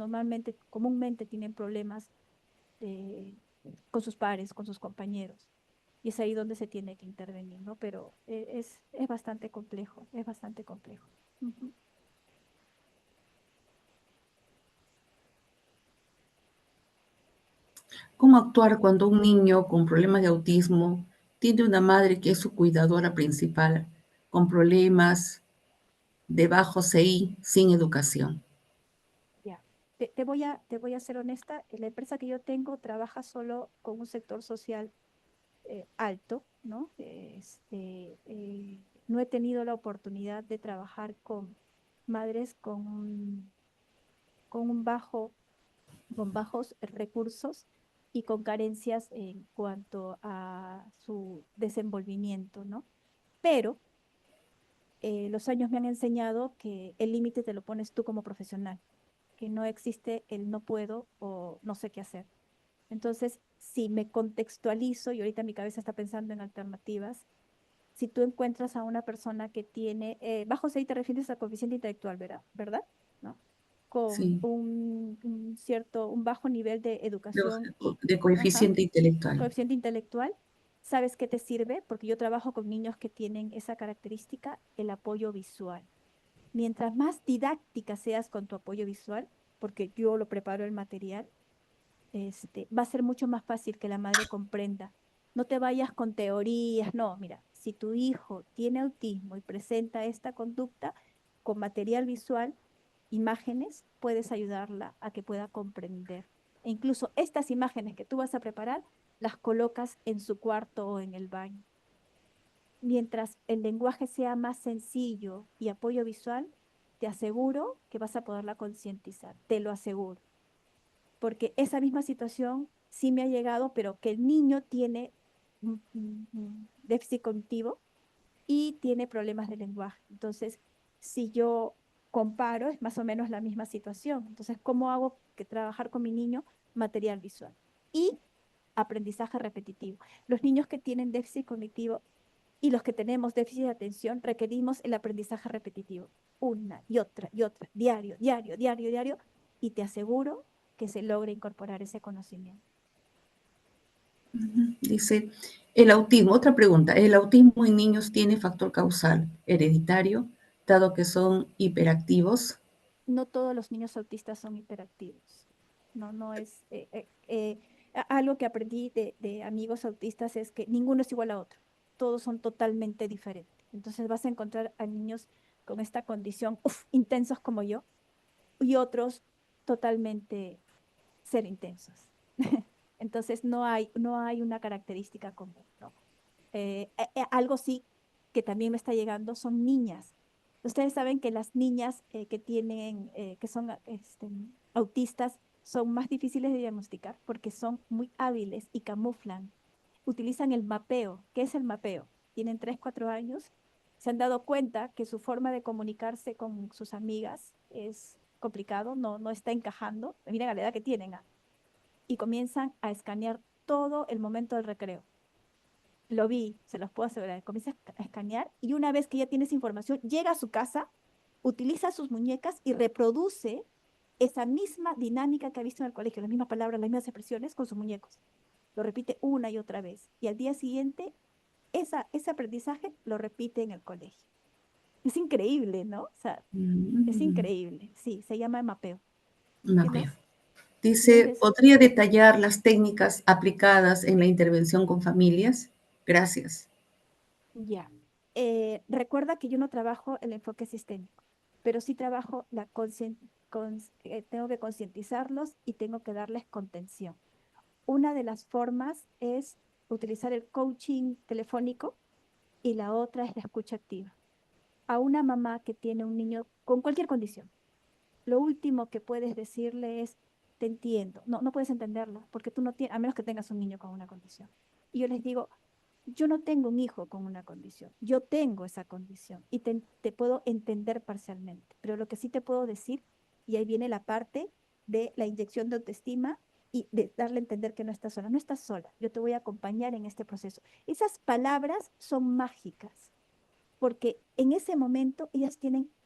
comúnmente tienen problemas eh, con sus pares, con sus compañeros. Y es ahí donde se tiene que intervenir, ¿no? Pero es bastante complejo, es bastante complejo. Ujú. ¿Cómo actuar cuando un niño con problemas de autismo tiene una madre que es su cuidadora principal, con problemas de bajo CI, sin educación? Ya. Te voy a ser honesta, la empresa que yo tengo trabaja solo con un sector social alto, ¿no? No he tenido la oportunidad de trabajar con madres con un bajo, con bajos recursos y con carencias en cuanto a su desenvolvimiento, ¿no? Pero los años me han enseñado que el límite te lo pones tú como profesional, que no existe el no puedo o no sé qué hacer. Entonces, si me contextualizo y ahorita mi cabeza está pensando en alternativas, si tú encuentras a una persona que tiene, bajo CI te refieres al coeficiente intelectual, ¿verdad? ¿No? Con Sí, un bajo nivel de de, educación, de ajá, coeficiente intelectual. coeficiente intelectual, ¿sabes qué te sirve? Porque yo trabajo con niños que tienen esa característica, el apoyo visual. Mientras más didáctica seas con tu apoyo visual, porque yo lo preparo el material, va a ser mucho más fácil que la madre comprenda. No te vayas con teorías, no, mira, si tu hijo tiene autismo y presenta esta conducta con material visual, imágenes, puedes ayudarla a que pueda comprender. E incluso estas imágenes que tú vas a preparar, las colocas en su cuarto o en el baño. Mientras el lenguaje sea más sencillo y apoyo visual, te aseguro que vas a poderla concientizar, te lo aseguro porque esa misma situación sí me ha llegado, pero que el niño tiene un déficit cognitivo y tiene problemas de lenguaje. Entonces, si yo comparo, es más o menos la misma situación. Entonces, ¿cómo hago que trabajar con mi niño? Material visual y aprendizaje repetitivo. Los niños que tienen déficit cognitivo y los que tenemos déficit de atención requerimos el aprendizaje repetitivo, una y otra, diario, diario, diario, diario, y te aseguro que se logra incorporar ese conocimiento. Dice, el autismo, otra pregunta, ¿el autismo en niños tiene factor causal hereditario, dado que son hiperactivos? No todos los niños autistas son hiperactivos. No, no es algo que aprendí de amigos autistas es que ninguno es igual a otro. Todos son totalmente diferentes. Entonces vas a encontrar a niños con esta condición, intensos como yo, y otros totalmente ser intensos. Entonces no hay una característica común, ¿no? Algo sí que también me está llegando son niñas. Ustedes saben que las niñas que son autistas son más difíciles de diagnosticar porque son muy hábiles y camuflan. Utilizan el mapeo. ¿Qué es el mapeo? Tienen 3, 4 años. Se han dado cuenta que su forma de comunicarse con sus amigas es complicado, no está encajando. Miren a la edad que tienen. Y comienzan a escanear todo el momento del recreo. Lo vi, se los puedo asegurar. Comienza a escanear y una vez que ya tienes información, llega a su casa, utiliza sus muñecas y reproduce esa misma dinámica que ha visto en el colegio, las mismas palabras, las mismas expresiones con sus muñecos. Lo repite una y otra vez. Y al día siguiente, ese aprendizaje lo repite en el colegio. Es increíble, ¿no? O sea, es Mm, increíble. Sí, se llama mapeo. ¿Qué mapeo. más? Dice, ¿Quieres? ¿podría detallar las técnicas aplicadas en la intervención con familias? Gracias. Ya. Recuerda que yo no trabajo el enfoque sistémico, pero sí trabajo tengo que concientizarlos y tengo que darles contención. Una de las formas es utilizar el coaching telefónico y la otra es la escucha activa. A una mamá que tiene un niño con cualquier condición, lo último que puedes decirle es, te entiendo. No, no puedes entenderlo porque tú no tienes, a menos que tengas un niño con una condición. Y yo les digo, yo no tengo un hijo con una condición, yo tengo esa condición y te puedo entender parcialmente, pero lo que sí te puedo decir, y ahí viene la parte de la inyección de autoestima y de darle a entender que no estás sola, no estás sola, yo te voy a acompañar en este proceso. Esas palabras son mágicas porque en ese momento ellas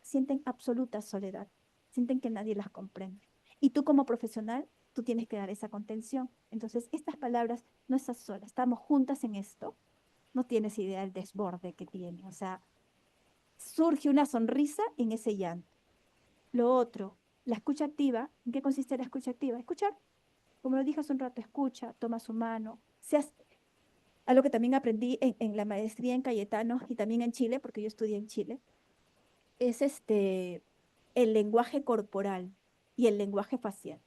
sienten absoluta soledad, sienten que nadie las comprende. Y tú como profesional, tú tienes que dar esa contención. Entonces, estas palabras, no estás sola, estamos juntas en esto. No tienes idea del desborde que tiene. O sea, surge una sonrisa en ese llanto. Lo otro, la escucha activa. ¿En qué consiste la escucha activa? Escuchar. Como lo dije hace un rato, escucha, toma su mano. Algo que también aprendí en la maestría en Cayetano y también en Chile, porque yo estudié en Chile, es el lenguaje corporal y el lenguaje facial.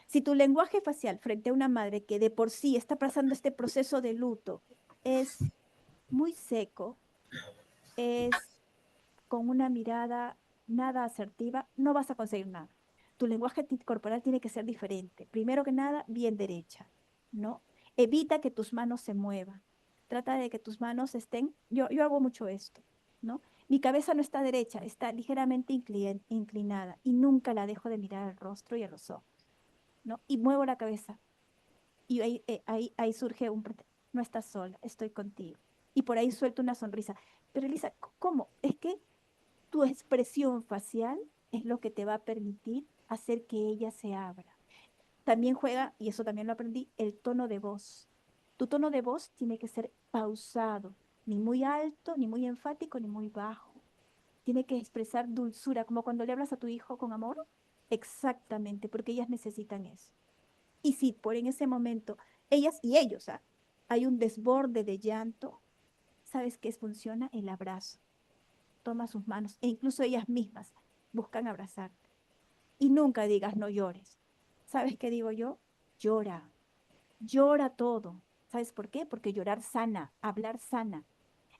Si tu lenguaje facial frente a una madre que de por sí está pasando este proceso de luto es muy seco, es con una mirada nada asertiva, no vas a conseguir nada. Tu lenguaje corporal tiene que ser diferente. Primero que nada, bien derecha, ¿no? Evita que tus manos se muevan. Trata de que tus manos estén, yo hago mucho esto, ¿no? Mi cabeza no está derecha, está ligeramente inclinada y nunca la dejo de mirar al rostro y a los ojos, ¿no? Y muevo la cabeza y ahí surge no estás sola, estoy contigo. Y por ahí suelto una sonrisa. Pero Elisa, ¿cómo? Es que tu expresión facial es lo que te va a permitir hacer que ella se abra. También juega, y eso también lo aprendí, el tono de voz. Tu tono de voz tiene que ser pausado, ni muy alto, ni muy enfático, ni muy bajo. Tiene que expresar dulzura, como cuando le hablas a tu hijo con amor. Exactamente, porque ellas necesitan eso. Y si por en ese momento, ellas y ellos, hay un desborde de llanto, ¿sabes qué funciona? El abrazo. Toma sus manos e incluso ellas mismas buscan abrazarte. Y nunca digas no llores. ¿Sabes qué digo yo? Llora, llora todo. ¿Sabes por qué? Porque llorar sana, hablar sana.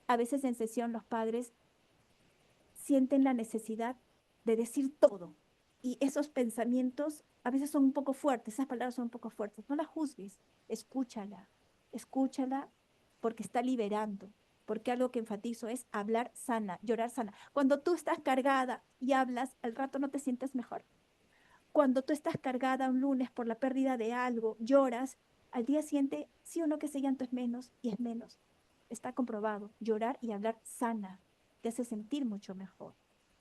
A veces en sesión los padres sienten la necesidad de decir todo. Y esos pensamientos a veces son un poco fuertes, esas palabras son un poco fuertes. No la juzgues, escúchala, escúchala porque está liberando. Porque algo que enfatizo es hablar sana, llorar sana. Cuando tú estás cargada y hablas, al rato no te sientes mejor. Cuando tú estás cargada un lunes por la pérdida de algo, lloras, al día siguiente, sí o no que ese llanto es menos y es menos. Está comprobado. Llorar y hablar sana te hace sentir mucho mejor.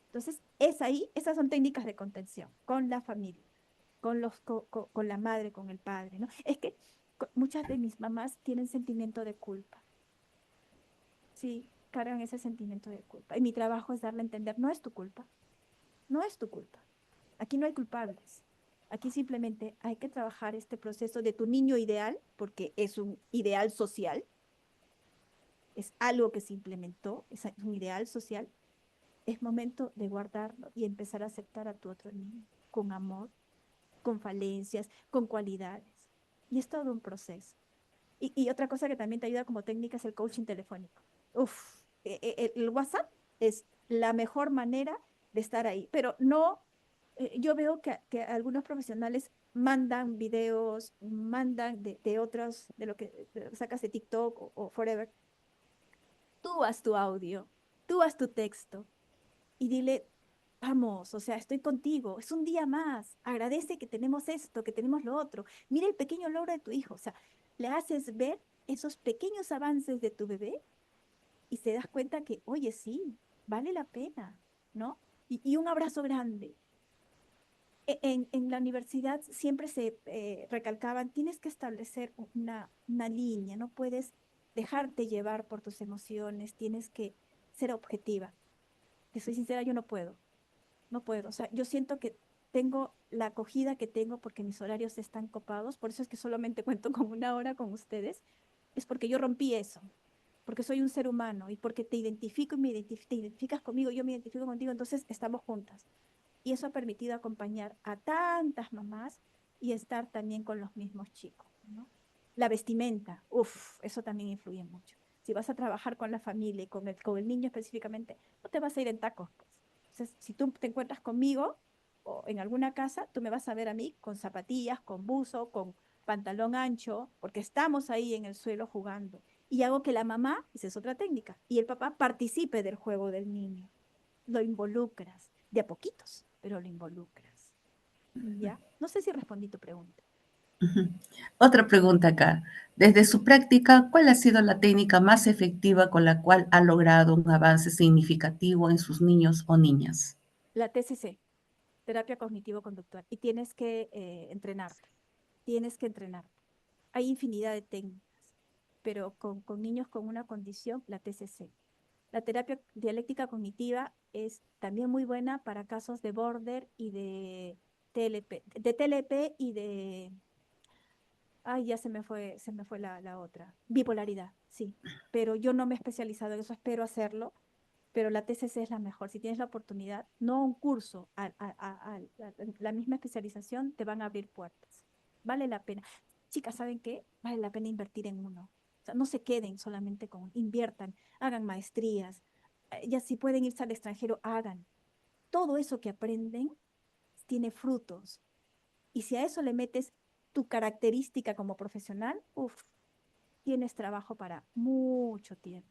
Entonces, esas son técnicas de contención con la familia, con la madre, con el padre, ¿no? Es que muchas de mis mamás tienen sentimiento de culpa, sí, cargan ese sentimiento de culpa. Y mi trabajo es darle a entender, no es tu culpa, no es tu culpa. Aquí no hay culpables. Aquí simplemente hay que trabajar este proceso de tu niño ideal, porque es un ideal social, es algo que se implementó, es un ideal social. Es momento de guardarlo y empezar a aceptar a tu otro niño con amor, con falencias, con cualidades. Y es todo un proceso. Y otra cosa que también te ayuda como técnica es el coaching telefónico. Uf, el WhatsApp es la mejor manera de estar ahí, pero no, yo veo que algunos profesionales mandan videos, mandan de otros, de lo que sacas de TikTok o Forever. Tú haz tu audio, tú haz tu texto y dile, vamos, o sea, estoy contigo, es un día más, agradece que tenemos esto, que tenemos lo otro, mira el pequeño logro de tu hijo, o sea, le haces ver esos pequeños avances de tu bebé y se das cuenta que, oye, sí, vale la pena, ¿no? Y un abrazo grande. En la universidad siempre se recalcaban, tienes que establecer una línea, no puedes dejarte llevar por tus emociones, tienes que ser objetiva. Te soy sincera, yo no puedo. No puedo, o sea, yo siento que tengo la acogida que tengo porque mis horarios están copados, por eso es que solamente cuento con una hora con ustedes, es porque yo rompí eso. porque soy un ser humano y porque te identifico y te identificas conmigo, yo me identifico contigo, entonces estamos juntas. Y eso ha permitido acompañar a tantas mamás y estar también con los mismos chicos, ¿no? La vestimenta, uff, eso también influye mucho. Si vas a trabajar con la familia y con el niño específicamente, no te vas a ir en tacos, pues. Entonces, si tú te encuentras conmigo o en alguna casa, tú me vas a ver a mí con zapatillas, con buzo, con pantalón ancho, porque estamos ahí en el suelo jugando. Y hago que la mamá, esa es otra técnica, y el papá participe del juego del niño. Lo involucras, de a poquitos, pero lo involucras. ¿Ya? No sé si respondí tu pregunta. Ujú. Otra pregunta acá. Desde su práctica, ¿cuál ha sido la técnica más efectiva con la cual ha logrado un avance significativo en sus niños o niñas? La TCC, terapia cognitivo-conductual, y tienes que entrenarte, tienes que entrenarte. Hay infinidad de técnicas, pero con niños con una condición, la TCC. La terapia dialéctica cognitiva es también muy buena para casos de border y de TLP y de, ay, ya se me fue la otra, bipolaridad, sí, pero yo no me he especializado en eso, espero hacerlo, pero la TCC es la mejor. Si tienes la oportunidad, no un curso, la misma especialización te van a abrir puertas. Vale la pena. Chicas, ¿saben qué? Vale la pena invertir en uno. O sea, no se queden solamente con, inviertan, hagan maestrías. Ya si pueden irse al extranjero, hagan. Todo eso que aprenden tiene frutos. Y si a eso le metes tu característica como profesional, uff, tienes trabajo para mucho tiempo.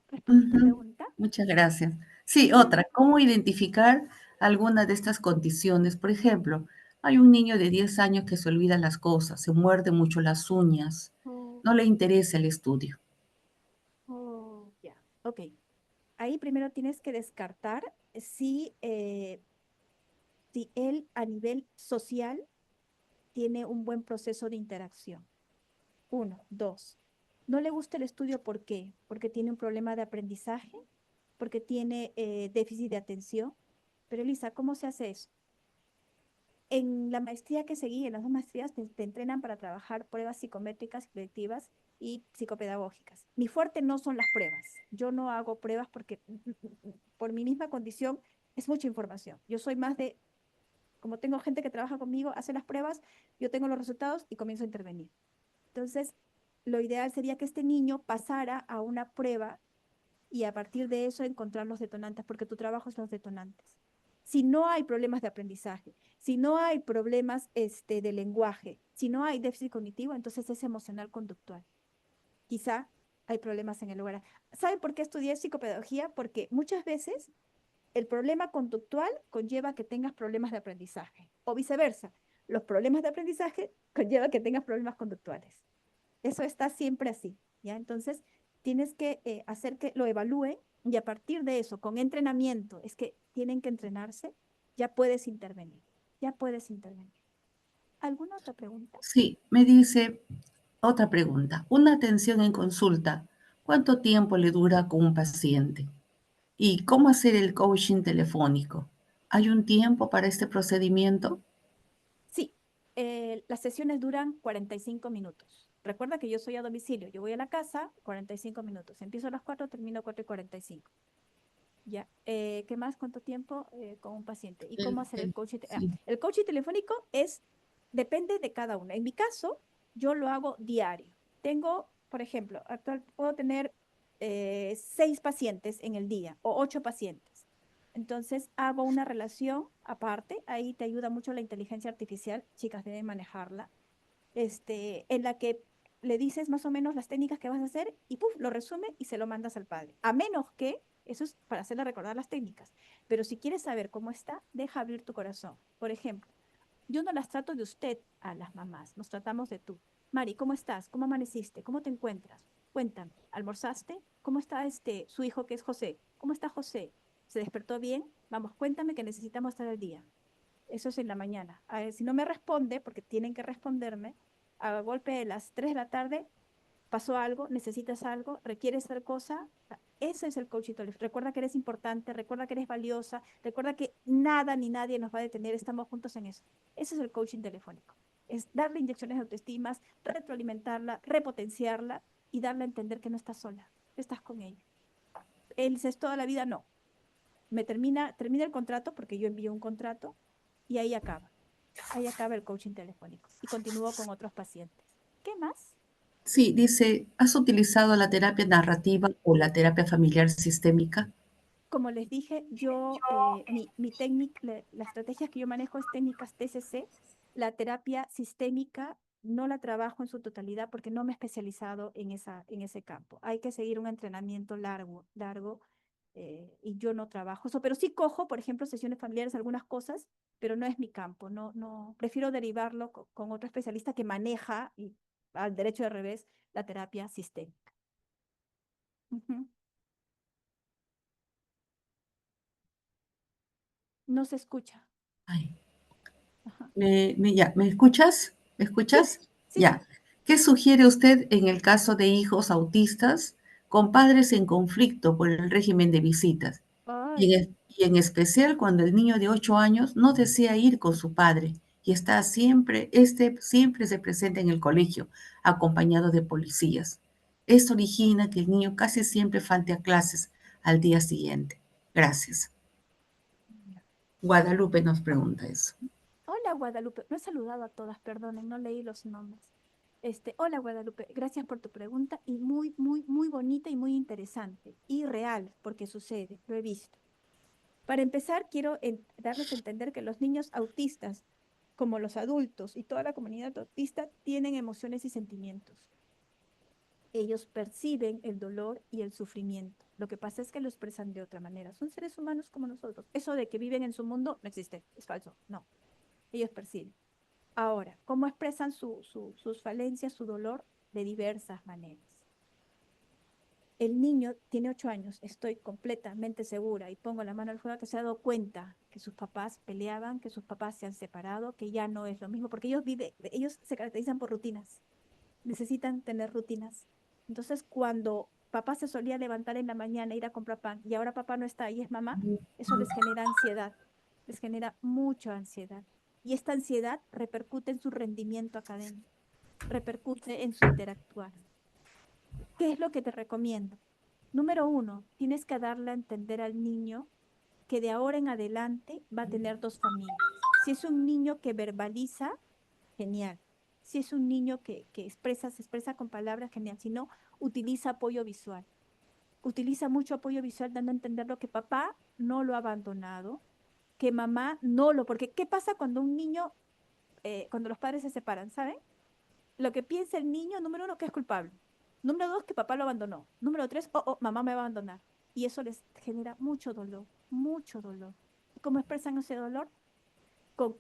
¿Respondí tu Ujú. pregunta? Muchas gracias. Sí, Sí. otra, ¿cómo identificar alguna de estas condiciones? Por ejemplo, hay un niño de 10 años que se olvida las cosas, se muerde mucho las uñas, Oh, no le interesa el estudio. oh, ya. Ok. Ahí primero tienes que descartar si él a nivel social tiene un buen proceso de interacción. Uno, dos. No le gusta el estudio, ¿por qué? Porque tiene un problema de aprendizaje, porque tiene déficit de atención. Pero Elisa, ¿cómo se hace eso? En la maestría que seguí, en las dos maestrías, te entrenan para trabajar pruebas psicométricas, colectivas y psicopedagógicas. Mi fuerte no son las pruebas. Yo no hago pruebas porque por mi misma condición es mucha información. Yo soy más de, como tengo gente que trabaja conmigo, hace las pruebas, yo tengo los resultados y comienzo a intervenir. Entonces, lo ideal sería que este niño pasara a una prueba y a partir de eso encontrar los detonantes, porque tu trabajo es los detonantes. Si no hay problemas de aprendizaje, si no hay problemas de lenguaje, si no hay déficit cognitivo, entonces es emocional conductual. Quizá hay problemas en el lugar. ¿Saben por qué estudié psicopedagogía? Porque muchas veces el problema conductual conlleva que tengas problemas de aprendizaje o viceversa. Los problemas de aprendizaje conlleva que tengas problemas conductuales. Eso está siempre así, ¿ya? Entonces, tienes que hacer que lo evalúen y a partir de eso, con entrenamiento, es que tienen que entrenarse, ya puedes intervenir, ya puedes intervenir. ¿Alguna otra pregunta? Sí, me dice otra pregunta. Una atención en consulta, ¿cuánto tiempo le dura con un paciente? ¿Y cómo hacer el coaching telefónico? ¿Hay un tiempo para este procedimiento? Sí, las sesiones duran 45 minutos. Recuerda que yo soy a domicilio, yo voy a la casa, 45 minutos. Empiezo a las 4, termino a 4:45. Ya, ¿qué más? ¿Cuánto tiempo con un paciente? ¿Y cómo hacer el coaching? Sí. El coaching telefónico depende de cada uno. En mi caso, yo lo hago diario. Tengo, por ejemplo, puedo tener 6 pacientes en el día o 8 pacientes. Entonces, hago una relación aparte. Ahí te ayuda mucho la inteligencia artificial. Chicas, deben manejarla. En la que le dices más o menos las técnicas que vas a hacer y ¡puf! Lo resume y se lo mandas al padre. A menos que, eso es para hacerle recordar las técnicas, pero si quieres saber cómo está, deja abrir tu corazón. Por ejemplo, yo no las trato de usted a las mamás, nos tratamos de tú. Mari, ¿cómo estás? ¿Cómo amaneciste? ¿Cómo te encuentras? Cuéntame, ¿almorzaste? ¿Cómo está su hijo que es José? ¿Cómo está José? ¿Se despertó bien? Vamos, cuéntame que necesitamos estar al día. Eso es en la mañana. A ver, si no me responde, porque tienen que responderme, a golpe de las 3 de la tarde, pasó algo, necesitas algo, requieres tal cosa. Ese es el coaching. Recuerda que eres importante, recuerda que eres valiosa, recuerda que nada ni nadie nos va a detener, estamos juntos en eso. Ese es el coaching telefónico. Es darle inyecciones de autoestima, retroalimentarla, repotenciarla y darle a entender que no estás sola, que estás con ella. Él dice, ¿es toda la vida? No. Termina el contrato porque yo envío un contrato y ahí acaba. Ahí acaba el coaching telefónico y continúo con otros pacientes. ¿Qué más? Sí, dice, ¿has utilizado la terapia narrativa o la terapia familiar sistémica? Como les dije, mi técnica, la estrategia que yo manejo es técnicas TCC. La terapia sistémica no la trabajo en su totalidad porque no me he especializado en ese campo. Hay que seguir un entrenamiento largo, y yo no trabajo eso, pero sí cojo, por ejemplo, sesiones familiares, algunas cosas, pero no es mi campo. No, prefiero derivarlo con otro especialista que maneja, y al derecho de revés, la terapia sistémica. Ujú. No se escucha. Ay, Ajá. ¿me escuchas? ¿Me Sí, escuchas? sí, sí. Ya. ¿Qué sugiere usted en el caso de hijos autistas con padres en conflicto por el régimen de visitas? Ay, Y en especial cuando el niño de 8 años no desea ir con su padre y está siempre se presenta en el colegio acompañado de policías. Esto origina que el niño casi siempre falte a clases al día siguiente. Gracias. Guadalupe nos pregunta eso. hola Guadalupe. No he saludado a todas, perdonen, no leí los nombres. Hola Guadalupe, gracias por tu pregunta y muy, muy, muy bonita y muy interesante y real, porque sucede, lo he visto. Para empezar, quiero darles a entender que los niños autistas, como los adultos y toda la comunidad autista, tienen emociones y sentimientos. Ellos perciben el dolor y el sufrimiento. Lo que pasa es que lo expresan de otra manera. Son seres humanos como nosotros. Eso de que viven en su mundo no existe, es falso. No, ellos perciben. Ahora, ¿cómo expresan sus falencias, su dolor? De diversas maneras. El niño tiene 8 años, estoy completamente segura y pongo la mano al fuego que se ha dado cuenta que sus papás peleaban, que sus papás se han separado, que ya no es lo mismo, porque ellos se caracterizan por rutinas, necesitan tener rutinas. Entonces, cuando papá se solía levantar en la mañana, ir a comprar pan, y ahora papá no está y es mamá, eso les genera ansiedad, les genera mucha ansiedad. Y esta ansiedad repercute en su rendimiento académico, repercute en su interactuar. ¿Qué es lo que te recomiendo? Número uno, tienes que darle a entender al niño que de ahora en adelante va a tener dos familias. Si es un niño que verbaliza, genial. Si es un niño que se expresa con palabras, genial. Si no, utiliza apoyo visual. Utiliza mucho apoyo visual dando a entender lo que papá no lo ha abandonado, que mamá no lo, porque ¿qué pasa cuando un niño, cuando los padres se separan, ¿saben? Lo que piensa el niño, número uno, que es culpable. Número dos, que papá lo abandonó. Número tres, mamá me va a abandonar. Y eso les genera mucho dolor, mucho dolor. ¿Y cómo expresan ese dolor? Con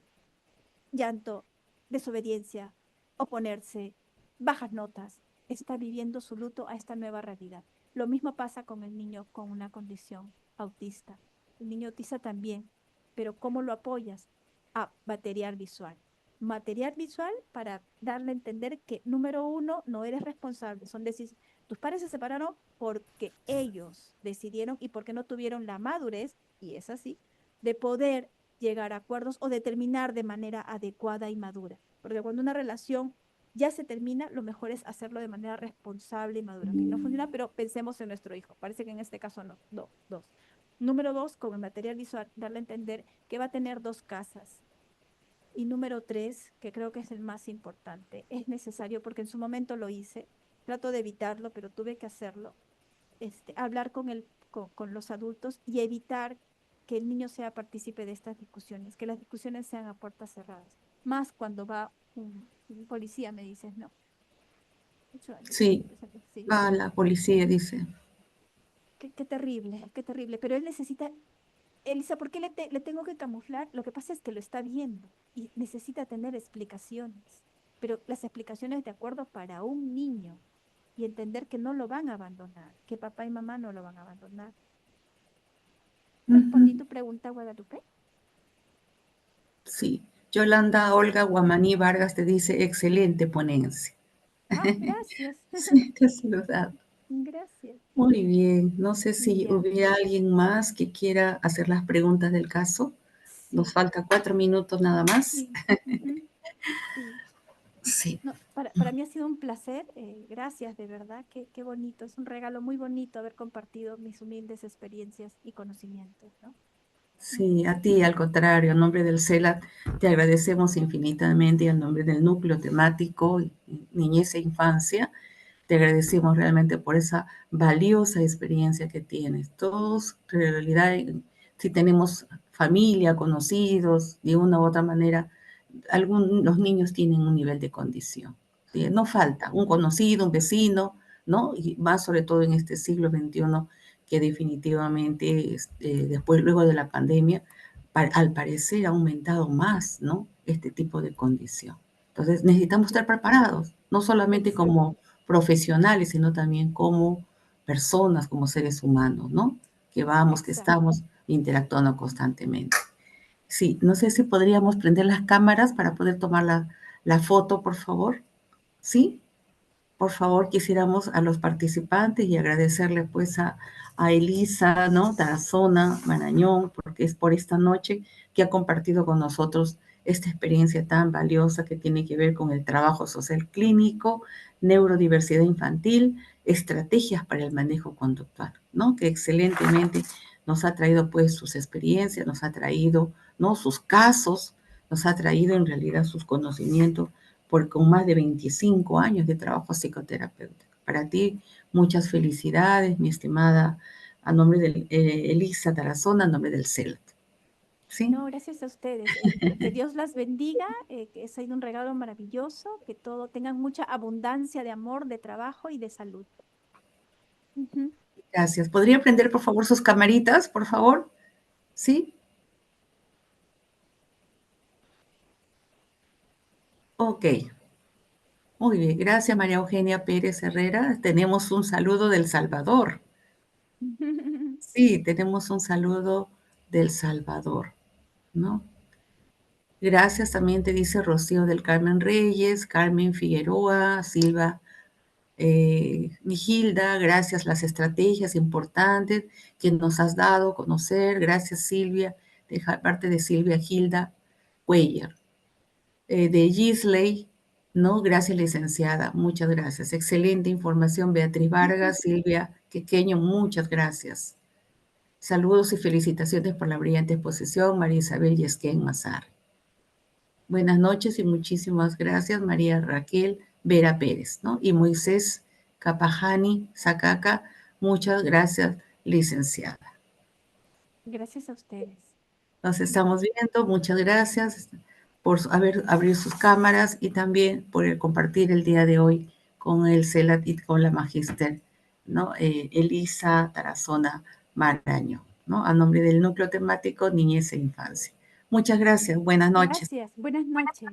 llanto, desobediencia, oponerse, bajas notas. Está viviendo su luto a esta nueva realidad. Lo mismo pasa con el niño con una condición autista. El niño autista también, pero ¿cómo lo apoyas? A material visual. Material visual para darle a entender que, número uno, no eres responsable. Tus padres se separaron porque ellos decidieron y porque no tuvieron la madurez, y es así, de poder llegar a acuerdos o determinar de manera adecuada y madura. Porque cuando una relación ya se termina, lo mejor es hacerlo de manera responsable y madura. Que no funciona, pero pensemos en nuestro hijo. Parece que en este caso no. Dos. Número dos, con el material visual, darle a entender que va a tener dos casas. Y número tres, que creo que es el más importante, es necesario, porque en su momento lo hice, trato de evitarlo, pero tuve que hacerlo, hablar con los adultos y evitar que el niño sea partícipe de estas discusiones, que las discusiones sean a puertas cerradas. Más cuando va un policía, me dices, no, 8 años. Sí, Sí, va la policía, dice. qué terrible, qué terrible. Pero él necesita, Elisa, ¿por qué le tengo que camuflar? Lo que pasa es que lo está viendo y necesita tener explicaciones, pero las explicaciones de acuerdo para un niño y entender que no lo van a abandonar, que papá y mamá no lo van a abandonar. ¿Respondí Ujú. tu pregunta, Guadalupe? Sí. Yolanda Olga Guamaní Vargas te dice, excelente ponencia. Ah, gracias. Sí, te he saludado. Gracias. Muy bien. No sé si Ya, hubiera alguien más que quiera hacer las preguntas del caso. Nos sí, falta 4 minutos nada más. sí, ujú, sí. Sí. No, para mí ha sido un placer. Gracias, de verdad. Qué bonito. Es un regalo muy bonito haber compartido mis humildes experiencias y conocimientos, ¿no? Sí, a ti, al contrario, en nombre del CELAT, te agradecemos infinitamente y en nombre del núcleo temático Niñez e Infancia, te agradecemos realmente por esa valiosa experiencia que tienes. Todos, en realidad, si tenemos familia, conocidos, de una u otra manera, los niños tienen un nivel de condición. ¿Sí? No falta un conocido, un vecino, ¿no? Y más sobre todo en este siglo XXI, que definitivamente, después, luego de la pandemia, al parecer ha aumentado más, ¿no? Este tipo de condición. Entonces, necesitamos estar preparados, no solamente Exacto, como profesionales, sino también como personas, como seres humanos, ¿no? Que vamos, que exacto. estamos interactuando constantemente. Sí, no sé si podríamos prender las cámaras para poder tomar la foto, por favor. ¿Sí? Por favor, quisiéramos a los participantes y agradecerle pues a Elisa, ¿no? Tarazona, Marañón, porque es por esta noche que ha compartido con nosotros esta experiencia tan valiosa que tiene que ver con el trabajo social clínico, neurodiversidad infantil, estrategias para el manejo conductual, ¿no? Que excelentemente nos ha traído pues sus experiencias, nos ha traído, ¿no? Sus casos, nos ha traído en realidad sus conocimientos con más de 25 años de trabajo psicoterapéutico. Para ti, muchas felicidades, mi estimada, a nombre de Elisa Tarazona, a nombre del CELAT. ¿Sí? No, gracias a ustedes. Que Dios las bendiga, que ha sido un regalo maravilloso, que todo tengan mucha abundancia de amor, de trabajo y de salud. Ujú. Gracias. ¿Podría prender, por favor, sus camaritas, por favor? ¿Sí? Ok. Muy bien. Gracias, María Eugenia Pérez Herrera. Tenemos un saludo del Salvador. Sí, tenemos un saludo del Salvador, ¿no? Gracias también te dice Rocío del Carmen Reyes, Carmen Figueroa, Silva Vigilda, gracias las estrategias importantes que nos has dado a conocer. Gracias Silvia, de parte de Silvia Gilda Cuellar. De Gisley, ¿no? Gracias licenciada, muchas gracias. Excelente información, Beatriz Vargas, Silvia Quequeño, muchas gracias. Saludos y felicitaciones por la brillante exposición, María Isabel Yesquén Mazar. Buenas noches y muchísimas gracias, María Raquel Vera Pérez, ¿no? Y Moisés Capajani Sacaca, muchas gracias, licenciada. Gracias a ustedes. Nos estamos viendo, muchas gracias por abrir sus cámaras y también por el compartir el día de hoy con el CELAT y con la magíster, ¿no? Elisa Tarazona Maraño, ¿no? A nombre del núcleo temático Niñez e Infancia. Muchas gracias, buenas noches. Gracias. Buenas noches.